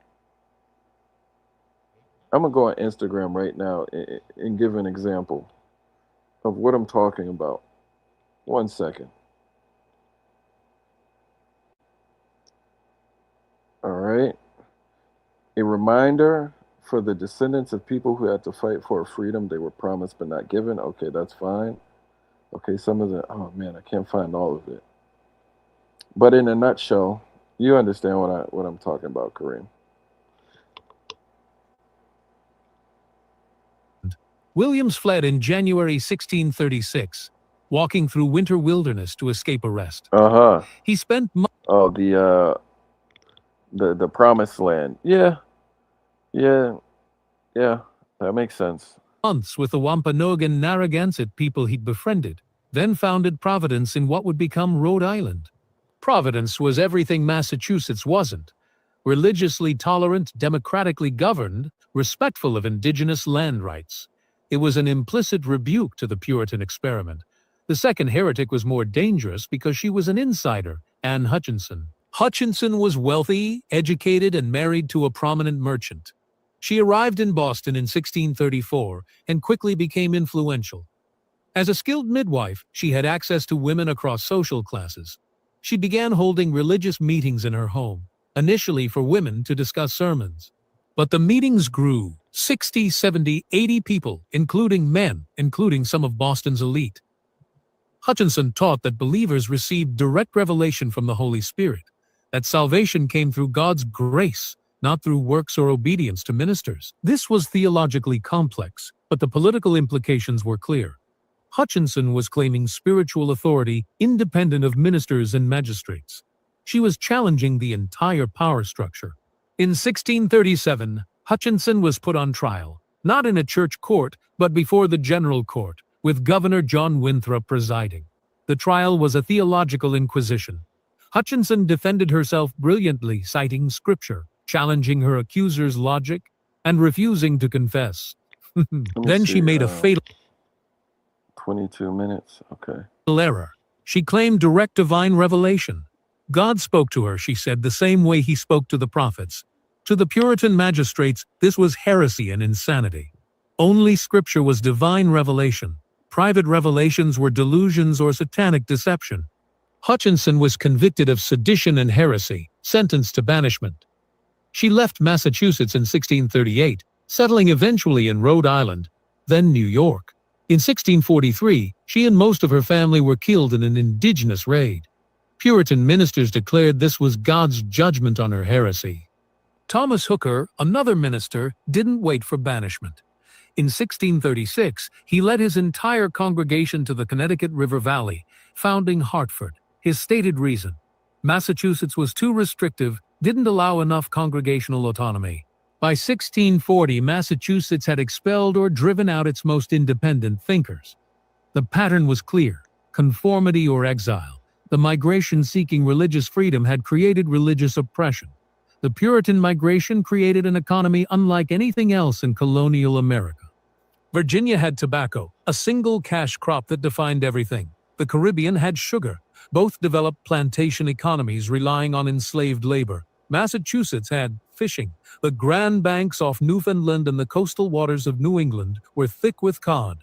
I'm gonna go on Instagram right now and give an example of what I'm talking about. 1 second. All right. A reminder for the descendants of people who had to fight for a freedom they were promised but not given. Okay, that's fine. Okay, some of the, oh man, I can't find all of it. But in a nutshell, you understand what I'm talking about, Kareem. Williams fled in January 1636, walking through winter wilderness to escape arrest. Uh-huh. He spent Oh, the promised land. Yeah. Yeah. Yeah. That makes sense. months with the Wampanoag and Narragansett people he'd befriended, then founded Providence in what would become Rhode Island. Providence was everything Massachusetts wasn't: religiously tolerant, democratically governed, respectful of indigenous land rights. It was an implicit rebuke to the Puritan experiment. The second heretic was more dangerous because she was an insider, Anne Hutchinson. Hutchinson was wealthy, educated, and married to a prominent merchant. She arrived in Boston in 1634 and quickly became influential. As a skilled midwife, she had access to women across social classes. She began holding religious meetings in her home, initially for women to discuss sermons. But the meetings grew: 60, 70, 80 people, including men, including some of Boston's elite. Hutchinson taught that believers received direct revelation from the Holy Spirit, that salvation came through God's grace, not through works or obedience to ministers. This was theologically complex, but the political implications were clear. Hutchinson was claiming spiritual authority independent of ministers and magistrates. She was challenging the entire power structure. In 1637, Hutchinson was put on trial, not in a church court, but before the General Court, with Governor John Winthrop presiding. The trial was a theological inquisition. Hutchinson defended herself brilliantly, citing scripture, challenging her accuser's logic, and refusing to confess. Then she made a fatal 22 minutes. Okay. error. She claimed direct divine revelation. God spoke to her, she said, the same way he spoke to the prophets. To the Puritan magistrates, this was heresy and insanity. Only scripture was divine revelation. Private revelations were delusions or satanic deception. Hutchinson was convicted of sedition and heresy, sentenced to banishment. She left Massachusetts in 1638, settling eventually in Rhode Island, then New York. In 1643, she and most of her family were killed in an indigenous raid. Puritan ministers declared this was God's judgment on her heresy. Thomas Hooker, another minister, didn't wait for banishment. In 1636, he led his entire congregation to the Connecticut River Valley, founding Hartford. His stated reason: Massachusetts was too restrictive, didn't allow enough congregational autonomy. By 1640, Massachusetts had expelled or driven out its most independent thinkers. The pattern was clear: conformity or exile. The migration seeking religious freedom had created religious oppression. The Puritan migration created an economy unlike anything else in colonial America. Virginia had tobacco, a single cash crop that defined everything. The Caribbean had sugar. Both developed plantation economies relying on enslaved labor. Massachusetts had fishing. The Grand Banks off Newfoundland and the coastal waters of New England were thick with cod.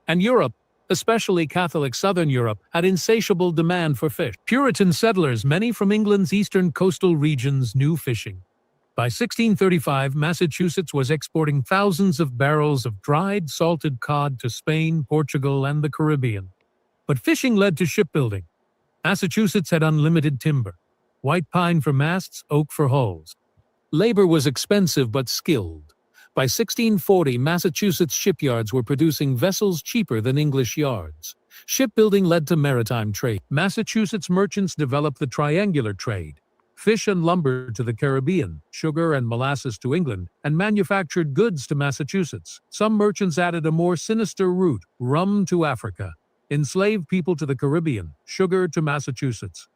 And Europe, especially Catholic Southern Europe, had insatiable demand for fish. Puritan settlers, many from England's eastern coastal regions, knew fishing. By 1635, Massachusetts was exporting thousands of barrels of dried, salted cod to Spain, Portugal, and the Caribbean. But fishing led to shipbuilding. Massachusetts had unlimited timber: white pine for masts, oak for hulls. Labor was expensive but skilled. By 1640, Massachusetts shipyards were producing vessels cheaper than English yards. Shipbuilding led to maritime trade. Massachusetts merchants developed the triangular trade: fish and lumber to the Caribbean, sugar and molasses to England, and manufactured goods to Massachusetts. Some merchants added a more sinister route: rum to Africa. enslaved people to the Caribbean, sugar to Massachusetts.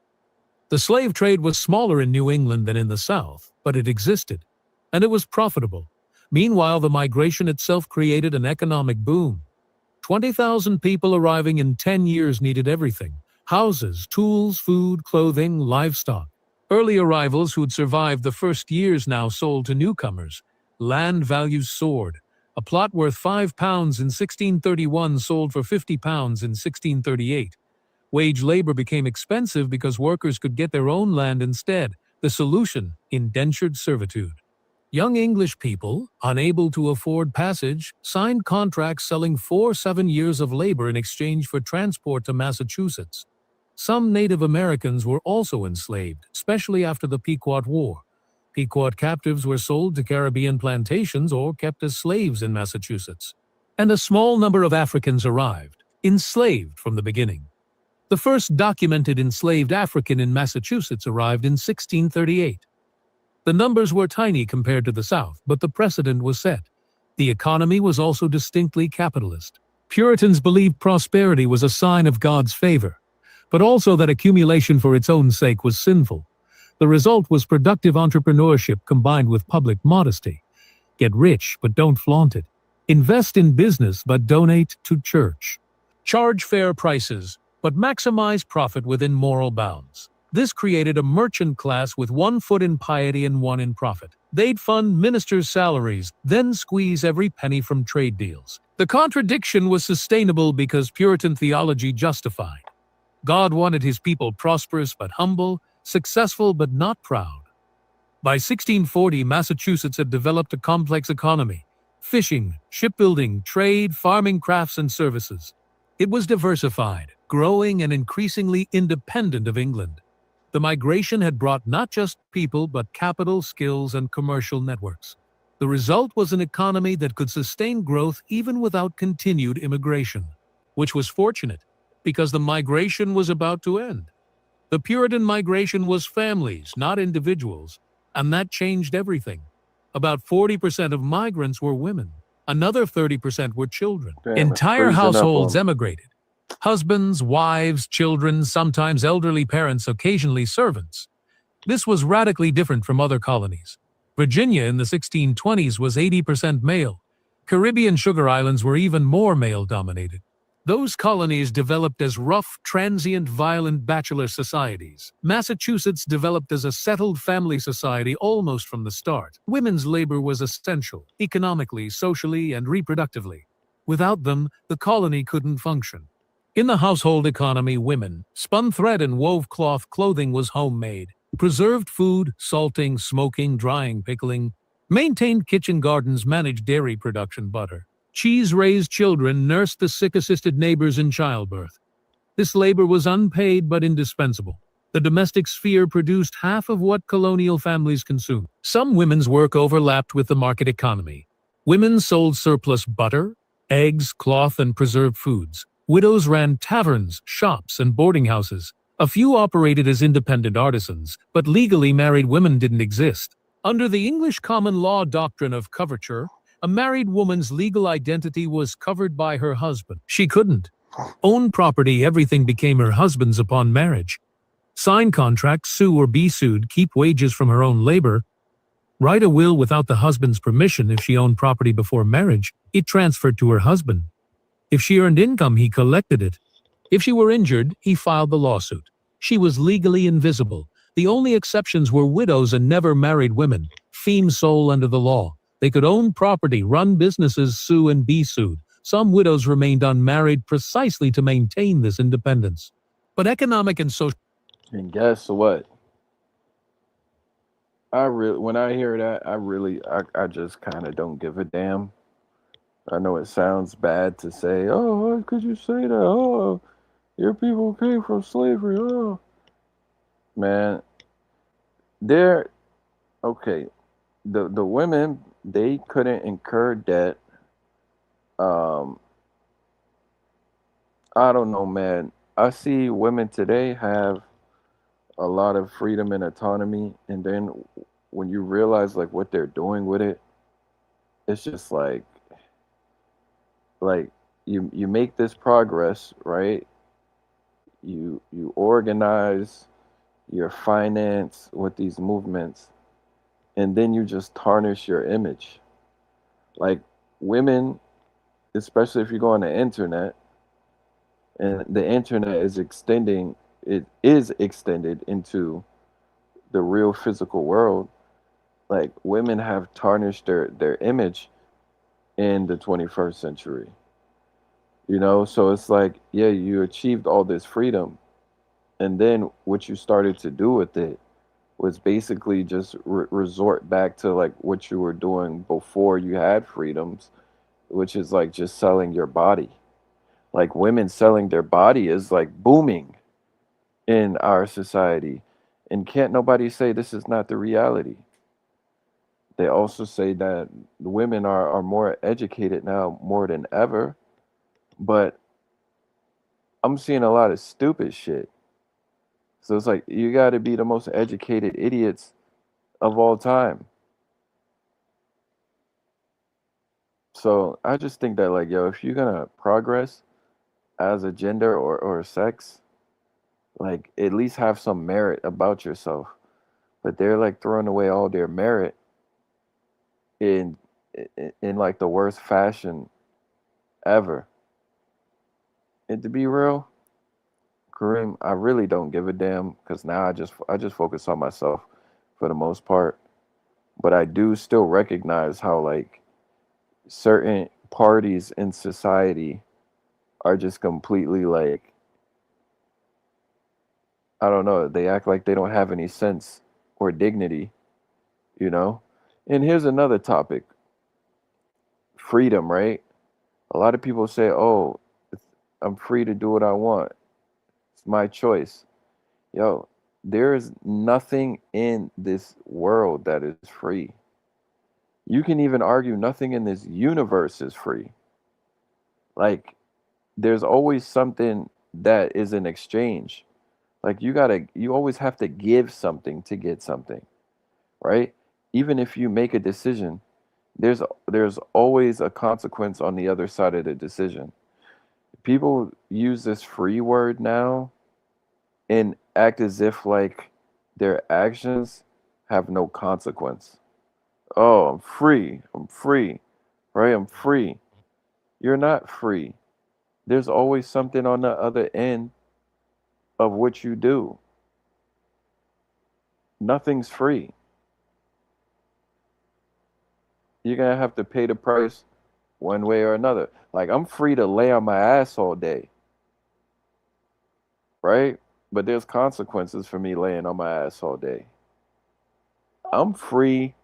The slave trade was smaller in New England than in the South, but it existed, and it was profitable. Meanwhile, the migration itself created an economic boom. 20,000 people arriving in 10 years needed everything: houses, tools, food, clothing, livestock. Early arrivals who'd survived the first years now sold to newcomers. Land values soared. A plot worth £5 in 1631 sold for £50 in 1638. Wage labor became expensive because workers could get their own land instead. The solution: indentured servitude. Young English people, unable to afford passage, signed contracts selling 7 years of labor in exchange for transport to Massachusetts. Some Native Americans were also enslaved, especially after the Pequot War. Pequot captives were sold to Caribbean plantations or kept as slaves in Massachusetts. And a small number of Africans arrived, enslaved from the beginning. The first documented enslaved African in Massachusetts arrived in 1638. The numbers were tiny compared to the South, but the precedent was set. The economy was also distinctly capitalist. Puritans believed prosperity was a sign of God's favor, but also that accumulation for its own sake was sinful. The result was productive entrepreneurship combined with public modesty. Get rich, but don't flaunt it. Invest in business, but donate to church. Charge fair prices, but maximize profit within moral bounds. This created a merchant class with 1 foot in piety and 1 in profit. They'd fund ministers' salaries, then squeeze every penny from trade deals. The contradiction was sustainable because Puritan theology justified. God wanted his people prosperous but humble, successful but not proud. By 1640, Massachusetts had developed a complex economy: fishing, shipbuilding, trade, farming, crafts, and services. It was diversified, growing, and increasingly independent of England. The migration had brought not just people but capital, skills, and commercial networks. The result was an economy that could sustain growth even without continued immigration, which was fortunate because the migration was about to end. The Puritan migration was families, not individuals, and that changed everything. About 40% of migrants were women. Another 30% were children. Damn, it's Entire freezing up households on. emigrated. Husbands, wives, children, sometimes elderly parents, occasionally servants. This was radically different from other colonies. Virginia in the 1620s was 80% male. Caribbean sugar islands were even more male-dominated. Those colonies developed as rough, transient, violent bachelor societies. Massachusetts developed as a settled family society almost from the start. Women's labor was essential, economically, socially, and reproductively. Without them, the colony couldn't function. In the household economy, women spun thread and wove cloth. Clothing was homemade. Preserved food, salting, smoking, drying, pickling. Maintained kitchen gardens, managed dairy production, butter. Cheese, raised children, nursed the sick, assisted neighbors in childbirth. This labor was unpaid but indispensable. The domestic sphere produced half of what colonial families consumed. Some women's work overlapped with the market economy. Women sold surplus butter, eggs, cloth, and preserved foods. Widows ran taverns, shops, and boarding houses. A few operated as independent artisans, but legally married women didn't exist. Under the English common law doctrine of coverture, a married woman's legal identity was covered by her husband. She couldn't own property. Everything became her husband's upon marriage. Sign contracts, sue or be sued, keep wages from her own labor, write a will without the husband's permission. If she owned property before marriage, it transferred to her husband. If she earned income, he collected it. If she were injured, he filed the lawsuit. She was legally invisible. The only exceptions were widows and never married women, feme sole under the law. They could own property, run businesses, sue and be sued. Some widows remained unmarried precisely to maintain this independence. But economic and social... And guess what? When I hear that, I just kind of don't give a damn. I know it sounds bad to say, oh, how could you say that? Oh, your people came from slavery. Oh, man, okay. The women, they couldn't incur debt. I don't know, man. I see women today have a lot of freedom and autonomy, and then when you realize like what they're doing with it, it's just like you make this progress, right? You organize your finance with these movements, and then you just tarnish your image. Like women, especially if you go on the internet, and the internet is extending, it is extended into the real physical world. Like women have tarnished their image in the 21st century. So it's like, yeah, you achieved all this freedom, and then what you started to do with it was basically just resort back to like what you were doing before you had freedoms, which is like just selling your body. Like women selling their body is like booming in our society. And can't nobody say this is not the reality. They also say that the women are more educated now more than ever, but I'm seeing a lot of stupid shit. So it's like you got to be the most educated idiots of all time. So I just think that like, yo, if you're gonna progress as a gender or a sex, like at least have some merit about yourself. But they're like throwing away all their merit in in like the worst fashion ever. And to be real, Kareem, I really don't give a damn because now I just focus on myself for the most part. But I do still recognize how like certain parties in society are just completely like, I don't know, they act like they don't have any sense or dignity, you know? And here's another topic: freedom, right? A lot of people say, oh, I'm free to do what I want, it's my choice. Yo, there is nothing in this world that is free. You can even argue nothing in this universe is free. Like, there's always something that is in exchange. Like, you always have to give something to get something, right? Even if you make a decision, there's always a consequence on the other side of the decision. People use this free word now and act as if like their actions have no consequence. Oh, I'm free. I'm free. Right? I'm free. You're not free. There's always something on the other end of what you do. Nothing's free. You're going to have to pay the price one way or another. Like, I'm free to lay on my ass all day, right? But there's consequences for me laying on my ass all day. I'm free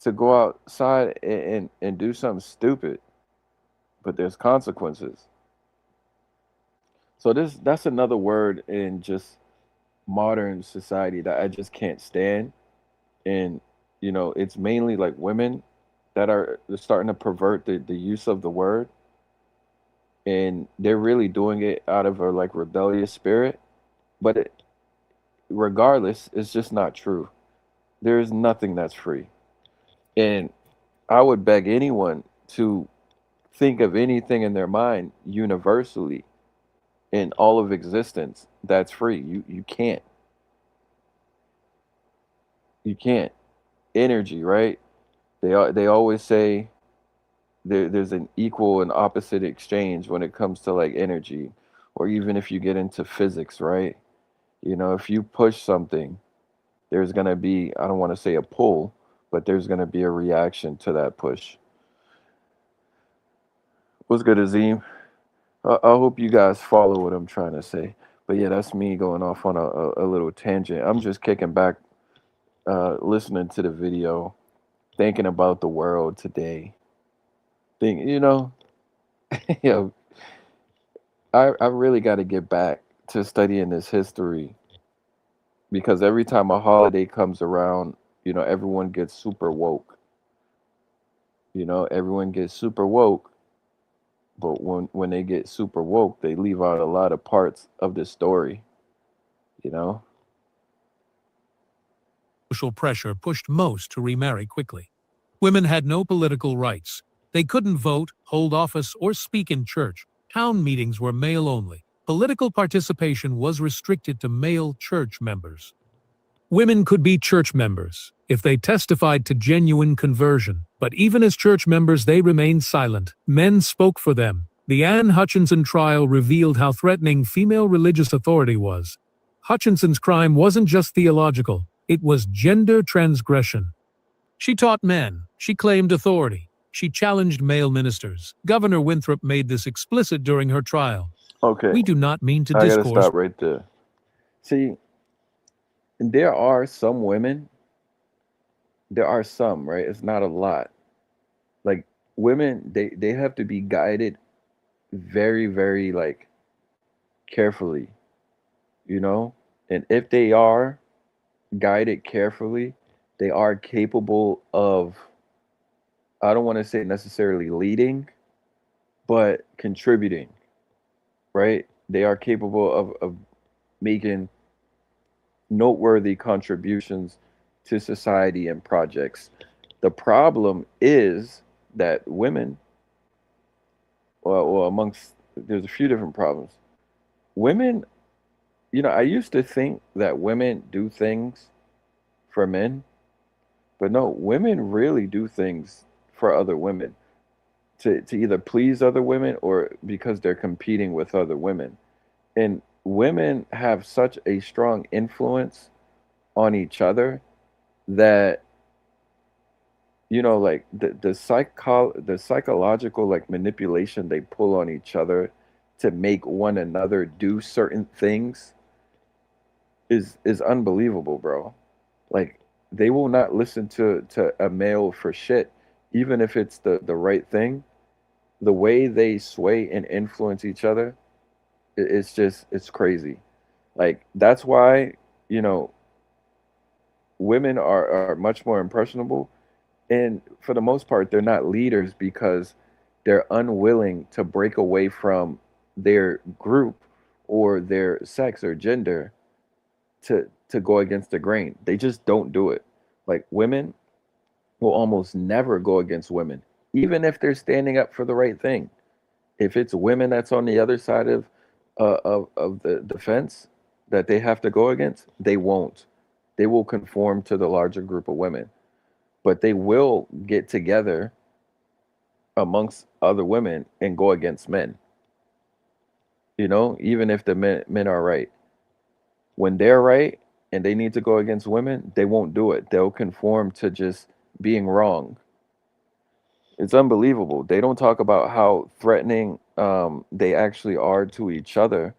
to go outside and do something stupid, but there's consequences. So that's another word in just modern society that I just can't stand. And it's mainly like women that are starting to pervert the use of the word, and they're really doing it out of a like rebellious spirit. But regardless, it's just not true. There is nothing that's free. And I would beg anyone to think of anything in their mind universally in all of existence that's free. You can't. You can't. Energy, right? They always say there's an equal and opposite exchange when it comes to like energy, or even if you get into physics, right? If you push something, there's gonna be, I don't want to say a pull, but there's gonna be a reaction to that push. What's good, Azim? I hope you guys follow what I'm trying to say. But yeah, that's me going off on a little tangent. I'm just kicking back, listening to the video, thinking about the world today. You know, you know, I really got to get back to studying this history because every time a holiday comes around, everyone gets super woke. Everyone gets super woke, but when they get super woke, they leave out a lot of parts of the story, you know? Social pressure pushed most to remarry quickly. Women had no political rights. They couldn't vote, hold office, or speak in church. Town meetings were male only. Political participation was restricted to male church members. Women could be church members if they testified to genuine conversion, but even as church members they remained silent. Men spoke for them. The Anne Hutchinson trial revealed how threatening female religious authority was. Hutchinson's crime wasn't just theological, it was gender transgression. She taught men, she claimed authority, she challenged male ministers. Governor Winthrop made this explicit during her trial. Okay, We do not mean to I gotta discourse. stop right there. See, there are some women, there are some, right? It's not a lot. Like women, they have to be guided very, very like carefully, you know? And if they are guided carefully, they are capable of, I don't want to say necessarily leading, but contributing, right? They are capable of making noteworthy contributions to society and projects. The problem is that women, well, amongst, there's a few different problems. Women, I used to think that women do things for men, but no, women really do things for other women to either please other women or because they're competing with other women. And women have such a strong influence on each other that like the psychological like manipulation they pull on each other to make one another do certain things is unbelievable, bro. Like they will not listen to a male for shit, even if it's the right thing. The way they sway and influence each other, it's crazy. Like that's why, women are much more impressionable, and for the most part they're not leaders because they're unwilling to break away from their group or their sex or gender to go against the grain. They just don't do it. Like women will almost never go against women, even if they're standing up for the right thing. If it's women that's on the other side of the fence that they have to go against, they won't. They will conform to the larger group of women, but they will get together amongst other women and go against men. Even if the men are right, when they're right and they need to go against women, they won't do it. They'll conform to just being wrong. It's unbelievable. They don't talk about how threatening they actually are to each other.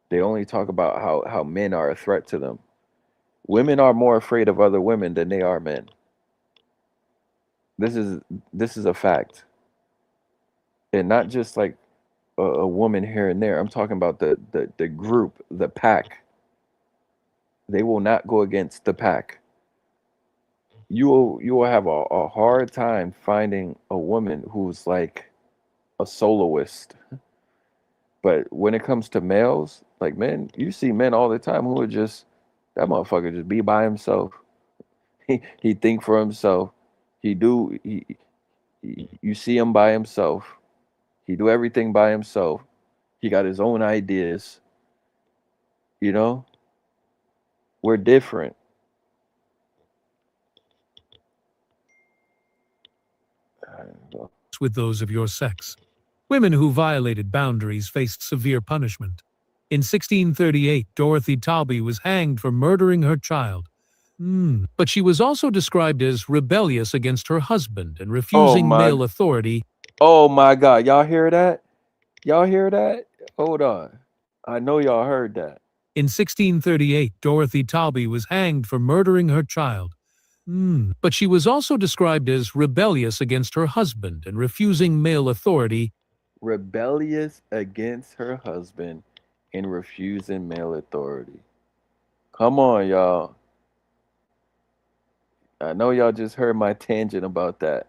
They only talk about how men are a threat to them. Women are more afraid of other women than they are men. This is this is a fact, and not just like a woman here and there. I'm talking about the group, the pack. They will not go against the pack. You will have a hard time finding a woman who's like a soloist. But when it comes to males, like men, you see men all the time who are just that motherfucker just be by himself. He think for himself. You see him by himself. He do everything by himself. He got his own ideas. You know, we're different. With those of your sex. Women who violated boundaries faced severe punishment. In 1638, Dorothy Talby was hanged for murdering her child. But she was also described as rebellious against her husband and refusing male authority. Oh my God, y'all hear that? Y'all hear that? Hold on. I know y'all heard that. In 1638, Dorothy Talby was hanged for murdering her child. But she was also described as rebellious against her husband and refusing male authority. Rebellious against her husband and refusing male authority. Come on, y'all. I know y'all just heard my tangent about that.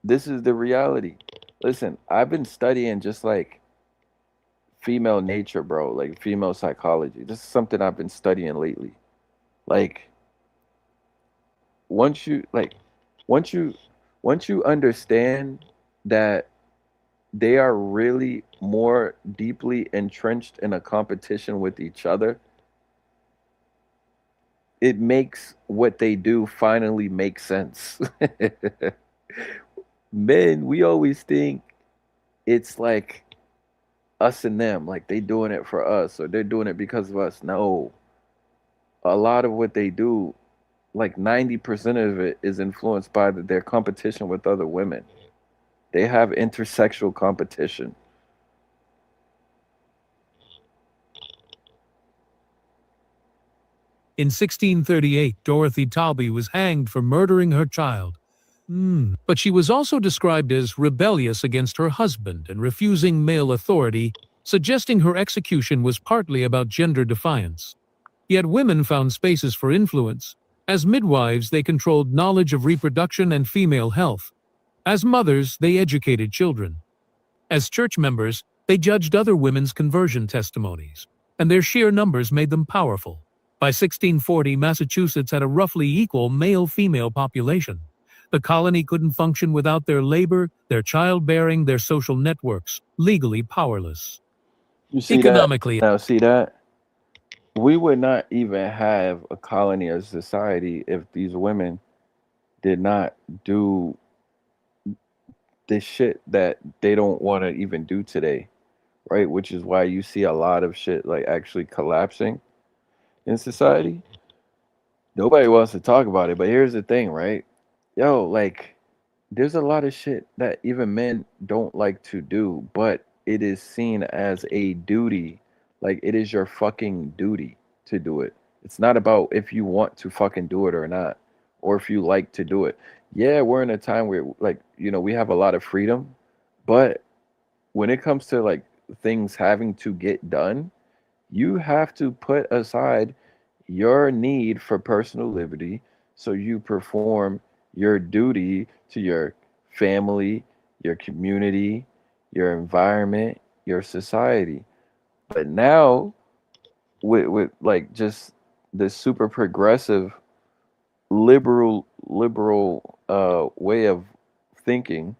This is the reality. Listen, I've been studying just like female nature, bro, like female psychology. This is something I've been studying lately. Like once you once you understand that they are really more deeply entrenched in a competition with each other, it makes what they do finally make sense. Men, we always think it's like us and them, like they doing it for us or they're doing it because of us. No, a lot of what they do, like 90% of it, is influenced by their competition with other women. They have intersexual competition. In 1638, Dorothy Talby was hanged for murdering her child. But she was also described as rebellious against her husband and refusing male authority, suggesting her execution was partly about gender defiance. Yet women found spaces for influence. As midwives, they controlled knowledge of reproduction and female health. As mothers, they educated children. As church members, they judged other women's conversion testimonies, and their sheer numbers made them powerful. By 1640, Massachusetts had a roughly equal male-female population. The colony couldn't function without their labor, their childbearing, their social networks, legally powerless. You see that? Economically, Now, see that? We would not even have a colony as society if these women did not do this shit that they don't want to even do today, right? Which is why you see a lot of shit like actually collapsing in society. Nobody wants to talk about it, but here's the thing, right? Yo, like, there's a lot of shit that even men don't like to do, but it is seen as a duty. Like, it is your fucking duty to do it. It's not about if you want to fucking do it or not, or if you like to do it. Yeah, we're in a time where, like, we have a lot of freedom, but when it comes to like things having to get done, you have to put aside your need for personal liberty so you perform your duty to your family, your community, your environment, your society. But now, with like just this super progressive liberal way of thinking,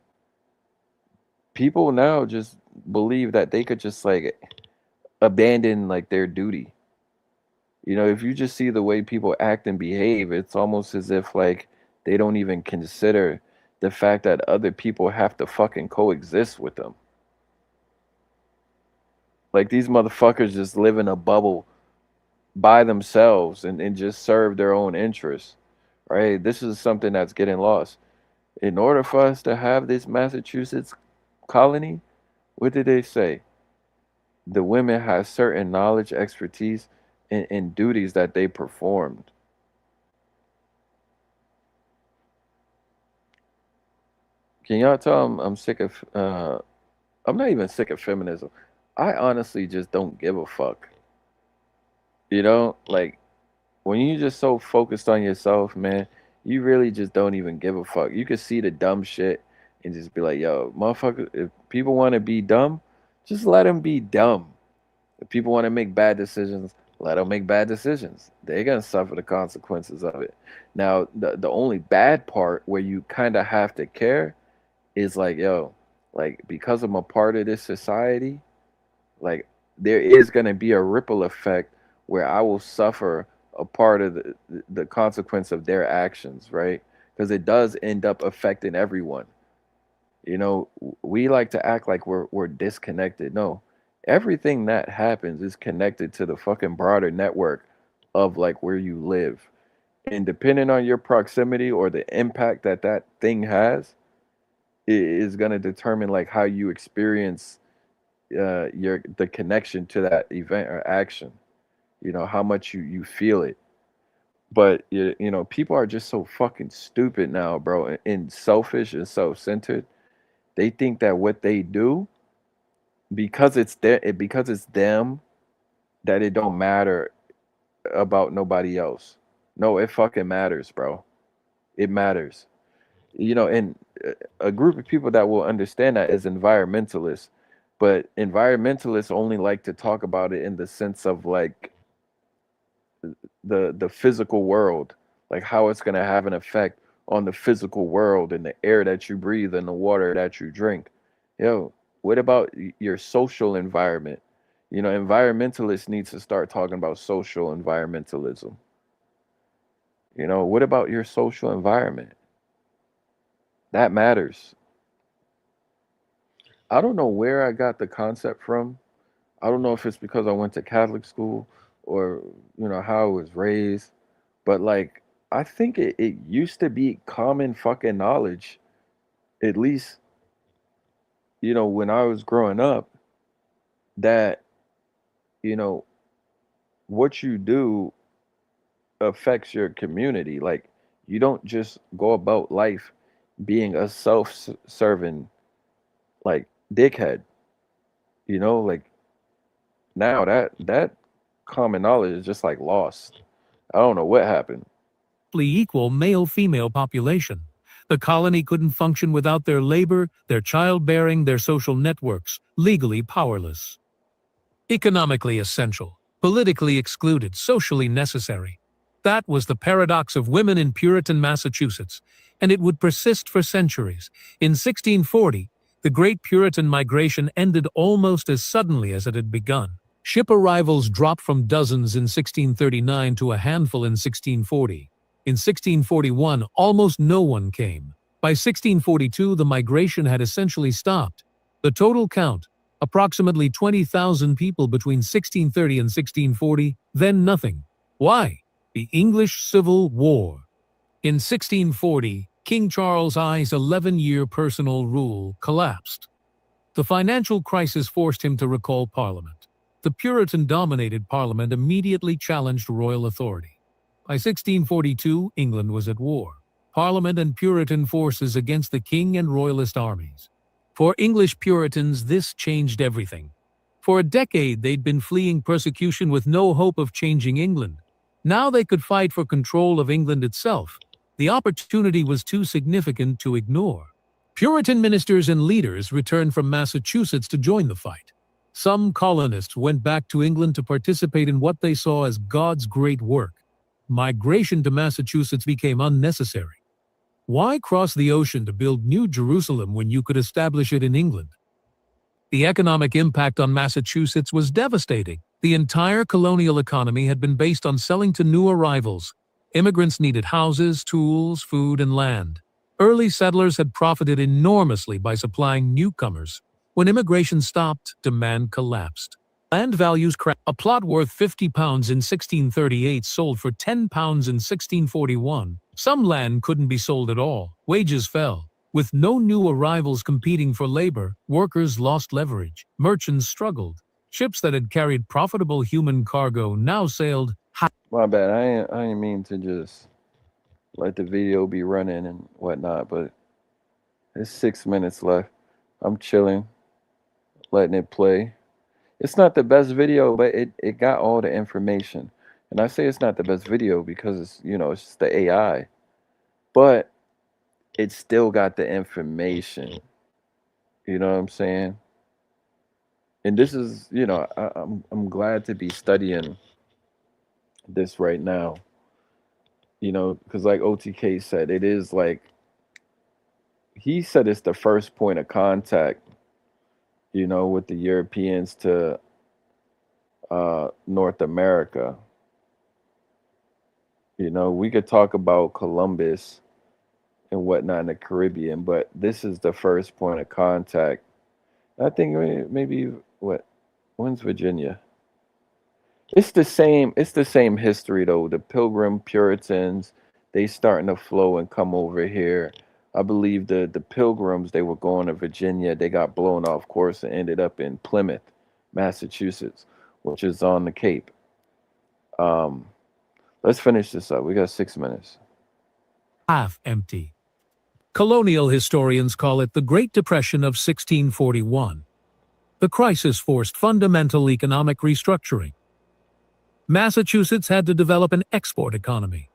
people now just believe that they could just like abandon like their duty. If you just see the way people act and behave, it's almost as if like they don't even consider the fact that other people have to fucking coexist with them. Like these motherfuckers just live in a bubble by themselves and just serve their own interests, right? This is something that's getting lost. In order for us to have this Massachusetts colony, what did they say? The women had certain knowledge, expertise, and duties that they performed. Can y'all tell I'm sick of? I'm not even sick of feminism. I honestly just don't give a fuck. Like when you just so focused on yourself, man, you really just don't even give a fuck. You can see the dumb shit and just be like, yo, motherfucker, if people want to be dumb, just let them be dumb. If people want to make bad decisions, let them make bad decisions. They're going to suffer the consequences of it. Now, the only bad part where you kind of have to care is like, yo, like because I'm a part of this society, like there is going to be a ripple effect where I will suffer a part of the consequence of their actions, right? Because it does end up affecting everyone. We like to act like we're disconnected. No, everything that happens is connected to the fucking broader network of like where you live. And depending on your proximity or the impact that that thing has, it is going to determine like how you experience your the connection to that event or action. How much you feel it. But people are just so fucking stupid now, bro, and selfish and self-centered. They think that what they do, because it's them, that it don't matter about nobody else. No, it fucking matters, bro. It matters. And a group of people that will understand that is environmentalists. But environmentalists only like to talk about it in the sense of like the physical world, like how it's going to have an effect on the physical world and the air that you breathe and the water that you drink. Yo, what about your social environment? You know, environmentalists need to start talking about social environmentalism. You know, what about your social environment? That matters. I don't know where I got the concept from. I don't know if it's because I went to Catholic school or, how I was raised, but like, I think it used to be common fucking knowledge, at least, when I was growing up, that, you know, what you do affects your community. Like, you don't just go about life being a self-serving, like, dickhead, like now that common knowledge is just like lost. I don't know what happened. Equal male-female population. The colony couldn't function without their labor, their childbearing, their social networks, legally powerless. Economically essential, politically excluded, socially necessary. That was the paradox of women in Puritan Massachusetts, and it would persist for centuries. In 1640, the Great Puritan Migration ended almost as suddenly as it had begun. Ship arrivals dropped from dozens in 1639 to a handful in 1640. In 1641, almost no one came. By 1642, the migration had essentially stopped. The total count, approximately 20,000 people between 1630 and 1640, then nothing. Why? The English Civil War. In 1640, King Charles I's 11-year personal rule collapsed. The financial crisis forced him to recall Parliament. The Puritan-dominated Parliament immediately challenged royal authority. By 1642, England was at war. Parliament and Puritan forces against the king and royalist armies. For English Puritans, this changed everything. For a decade, they'd been fleeing persecution with no hope of changing England. Now they could fight for control of England itself. The opportunity was too significant to ignore. Puritan ministers and leaders returned from Massachusetts to join the fight. Some colonists went back to England to participate in what they saw as God's great work. Migration to Massachusetts became unnecessary. Why cross the ocean to build New Jerusalem when you could establish it in England? The economic impact on Massachusetts was devastating. The entire colonial economy had been based on selling to new arrivals. Immigrants needed houses, tools, food, and land. Early settlers had profited enormously by supplying newcomers. When immigration stopped, demand collapsed. Land values crashed. A plot worth £50 in 1638 sold for £10 in 1641. Some land couldn't be sold at all. Wages fell. With no new arrivals competing for labor, workers lost leverage. Merchants struggled. Ships that had carried profitable human cargo now sailed. My bad. I ain't mean to just let the video be running and whatnot, but there's 6 minutes left. I'm chilling, letting it play. It's not the best video, but it got all the information. And I say it's not the best video because it's just the AI. But it still got the information. You know what I'm saying? And this is, I'm glad to be studying this right now. Because like OTK said, it is like he said it's the first point of contact, with the Europeans to North America. We could talk about Columbus and whatnot in the Caribbean, but this is the first point of contact. I think maybe when's Virginia? It's the same history though. The Pilgrim Puritans, they starting to flow and come over here. I believe the Pilgrims, they were going to Virginia. They got blown off course and ended up in Plymouth, Massachusetts, which is on the Cape. Let's finish this up. We got 6 minutes. Half empty. Colonial historians call it the Great Depression of 1641. The crisis forced fundamental economic restructuring. Massachusetts had to develop an export economy.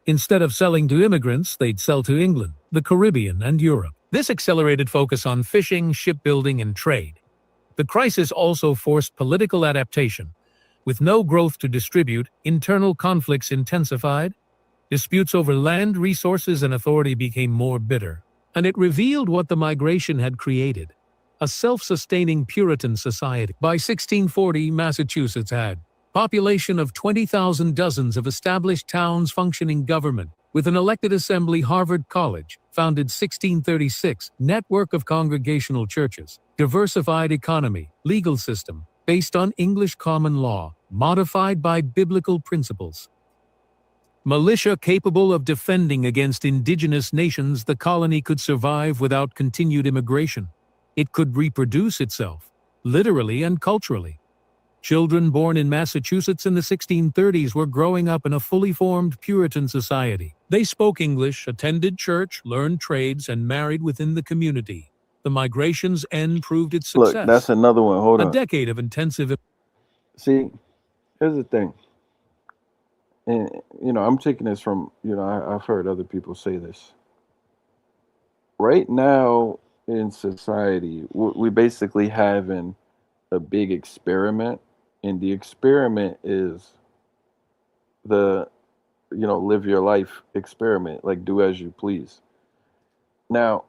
Instead of selling to immigrants, they'd sell to England, the Caribbean, and Europe. This accelerated focus on fishing, shipbuilding, and trade. The crisis also forced political adaptation. With no growth to distribute, internal conflicts intensified. Disputes over land, resources, and authority became more bitter, and it revealed what the migration had created: a self-sustaining Puritan society. By 1640, Massachusetts had population of 20,000, dozens of established towns, functioning government, with an elected assembly, Harvard College, founded 1636, network of congregational churches, diversified economy, legal system, based on English common law, modified by biblical principles. Militia capable of defending against indigenous nations, the colony could survive without continued immigration. It could reproduce itself, literally and culturally. Children born in Massachusetts in the 1630s were growing up in a fully formed Puritan society. They spoke English, attended church, learned trades, and married within the community. The migration's end proved its Look, that's success. another one. Hold A on. decade of intensive. See, here's the thing. And, I'm taking this from, I've heard other people say this. Right now in society, we basically having a big experiment, and the experiment is the, live your life experiment, like do as you please. Now,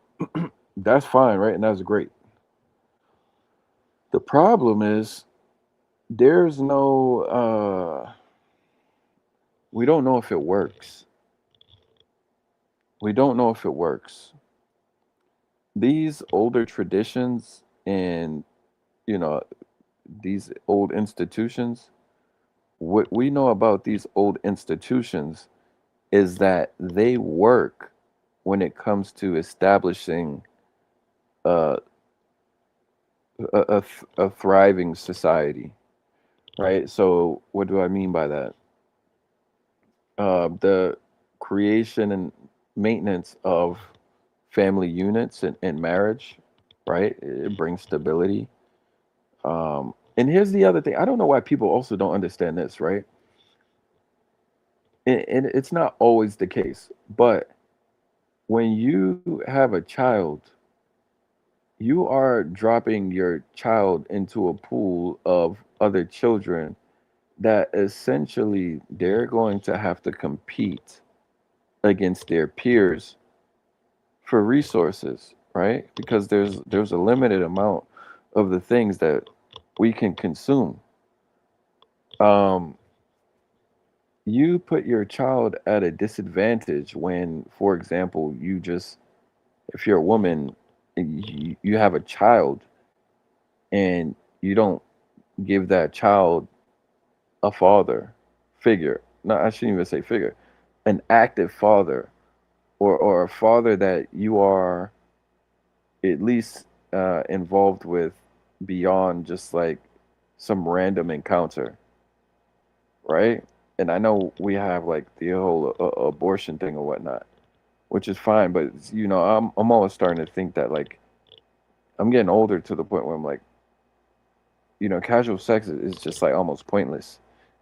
that's fine, right? And that's great. The problem is there's no, we don't know if it works. We don't know if it works. These older traditions and, you know, these old institutions, what we know about these old institutions is that they work when it comes to establishing uh, a thriving society, right? So, what do I mean by that? The creation and maintenance of family units and marriage, right? It brings stability. And here's the other thing. I don't know why people also don't understand this, right? And it's not always the case, but when you have a child, you are dropping your child into a pool of other children that essentially they're going to have to compete against their peers for resources, right? Because there's a limited amount of the things that we can consume. Um, you put your child at a disadvantage when, for example, if you're a woman, and you have a child and you don't give that child a father figure. No, I shouldn't even say figure, an active father, or a father that you are at least involved with beyond just like some random encounter, right? And I know we have like the whole abortion thing or whatnot, which is fine, but I'm always starting to think that like I'm getting older to the point where I'm like, casual sex is just like almost pointless.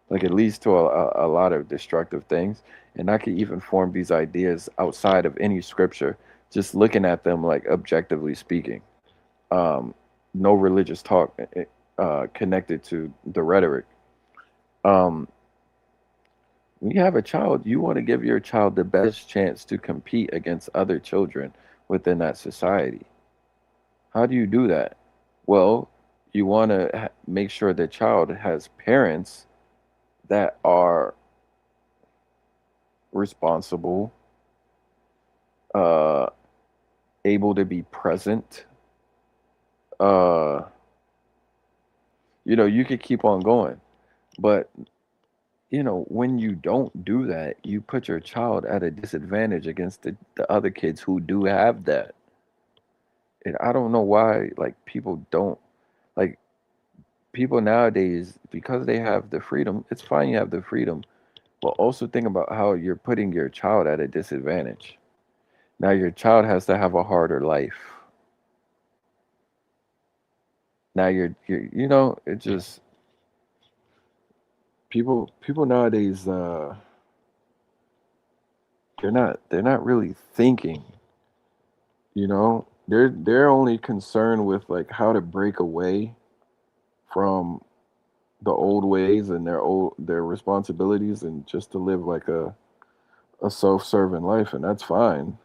Like it leads to a lot of destructive things, and I could even form these ideas outside of any scripture, just looking at them like objectively speaking. Um, no religious talk connected to the rhetoric. Um, when you have a child, you want to give your child the best chance to compete against other children within that society. How do you do that? Well, you want to make sure the child has parents that are responsible, uh, able to be present. Uh, you could keep on going, but when you don't do that, you put your child at a disadvantage against the other kids who do have that. And I don't know why, like, people don't, like, people nowadays, because they have the freedom, it's fine you have the freedom, but also think about how you're putting your child at a disadvantage. Now your child has to have a harder life. Now it just people nowadays they're not really thinking, they're only concerned with like how to break away from the old ways and their responsibilities, and just to live like a self-serving life, and that's fine.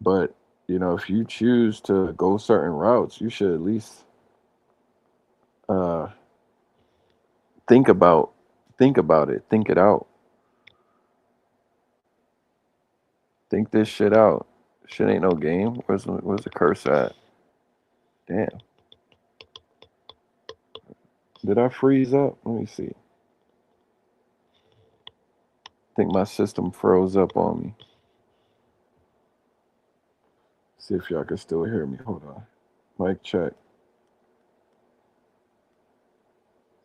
But if you choose to go certain routes, you should at least uh, think about it, think it out, think this shit out. Shit ain't no game. Where's the curse at? Damn. Did I freeze up? Let me see. I think my system froze up on me. See if y'all can still hear me. Hold on. Mic check.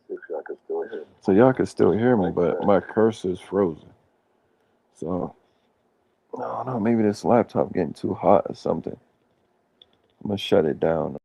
See if y'all can still hear me. So y'all can still hear me, but my cursor is frozen. So I don't know. Maybe this laptop getting too hot or something. I'm gonna shut it down.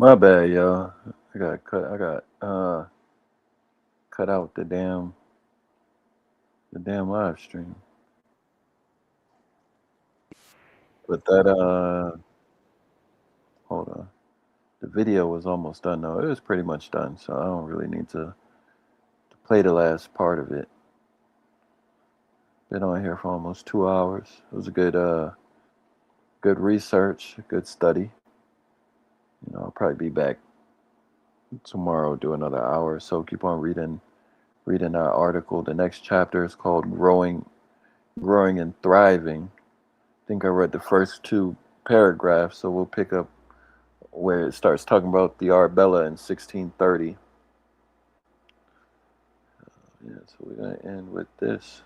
My bad, y'all. I got cut out the damn live stream. But that hold on. The video was almost done though. It was pretty much done, so I don't really need to play the last part of it. Been on here for almost 2 hours. It was a good research, a good study. You know, I'll probably be back tomorrow, do another hour or so. Keep on reading that article. The next chapter is called Growing and Thriving. I think I read the first two paragraphs, so we'll pick up where it starts talking about the Arbella in 1630. Yeah, so we're gonna end with this.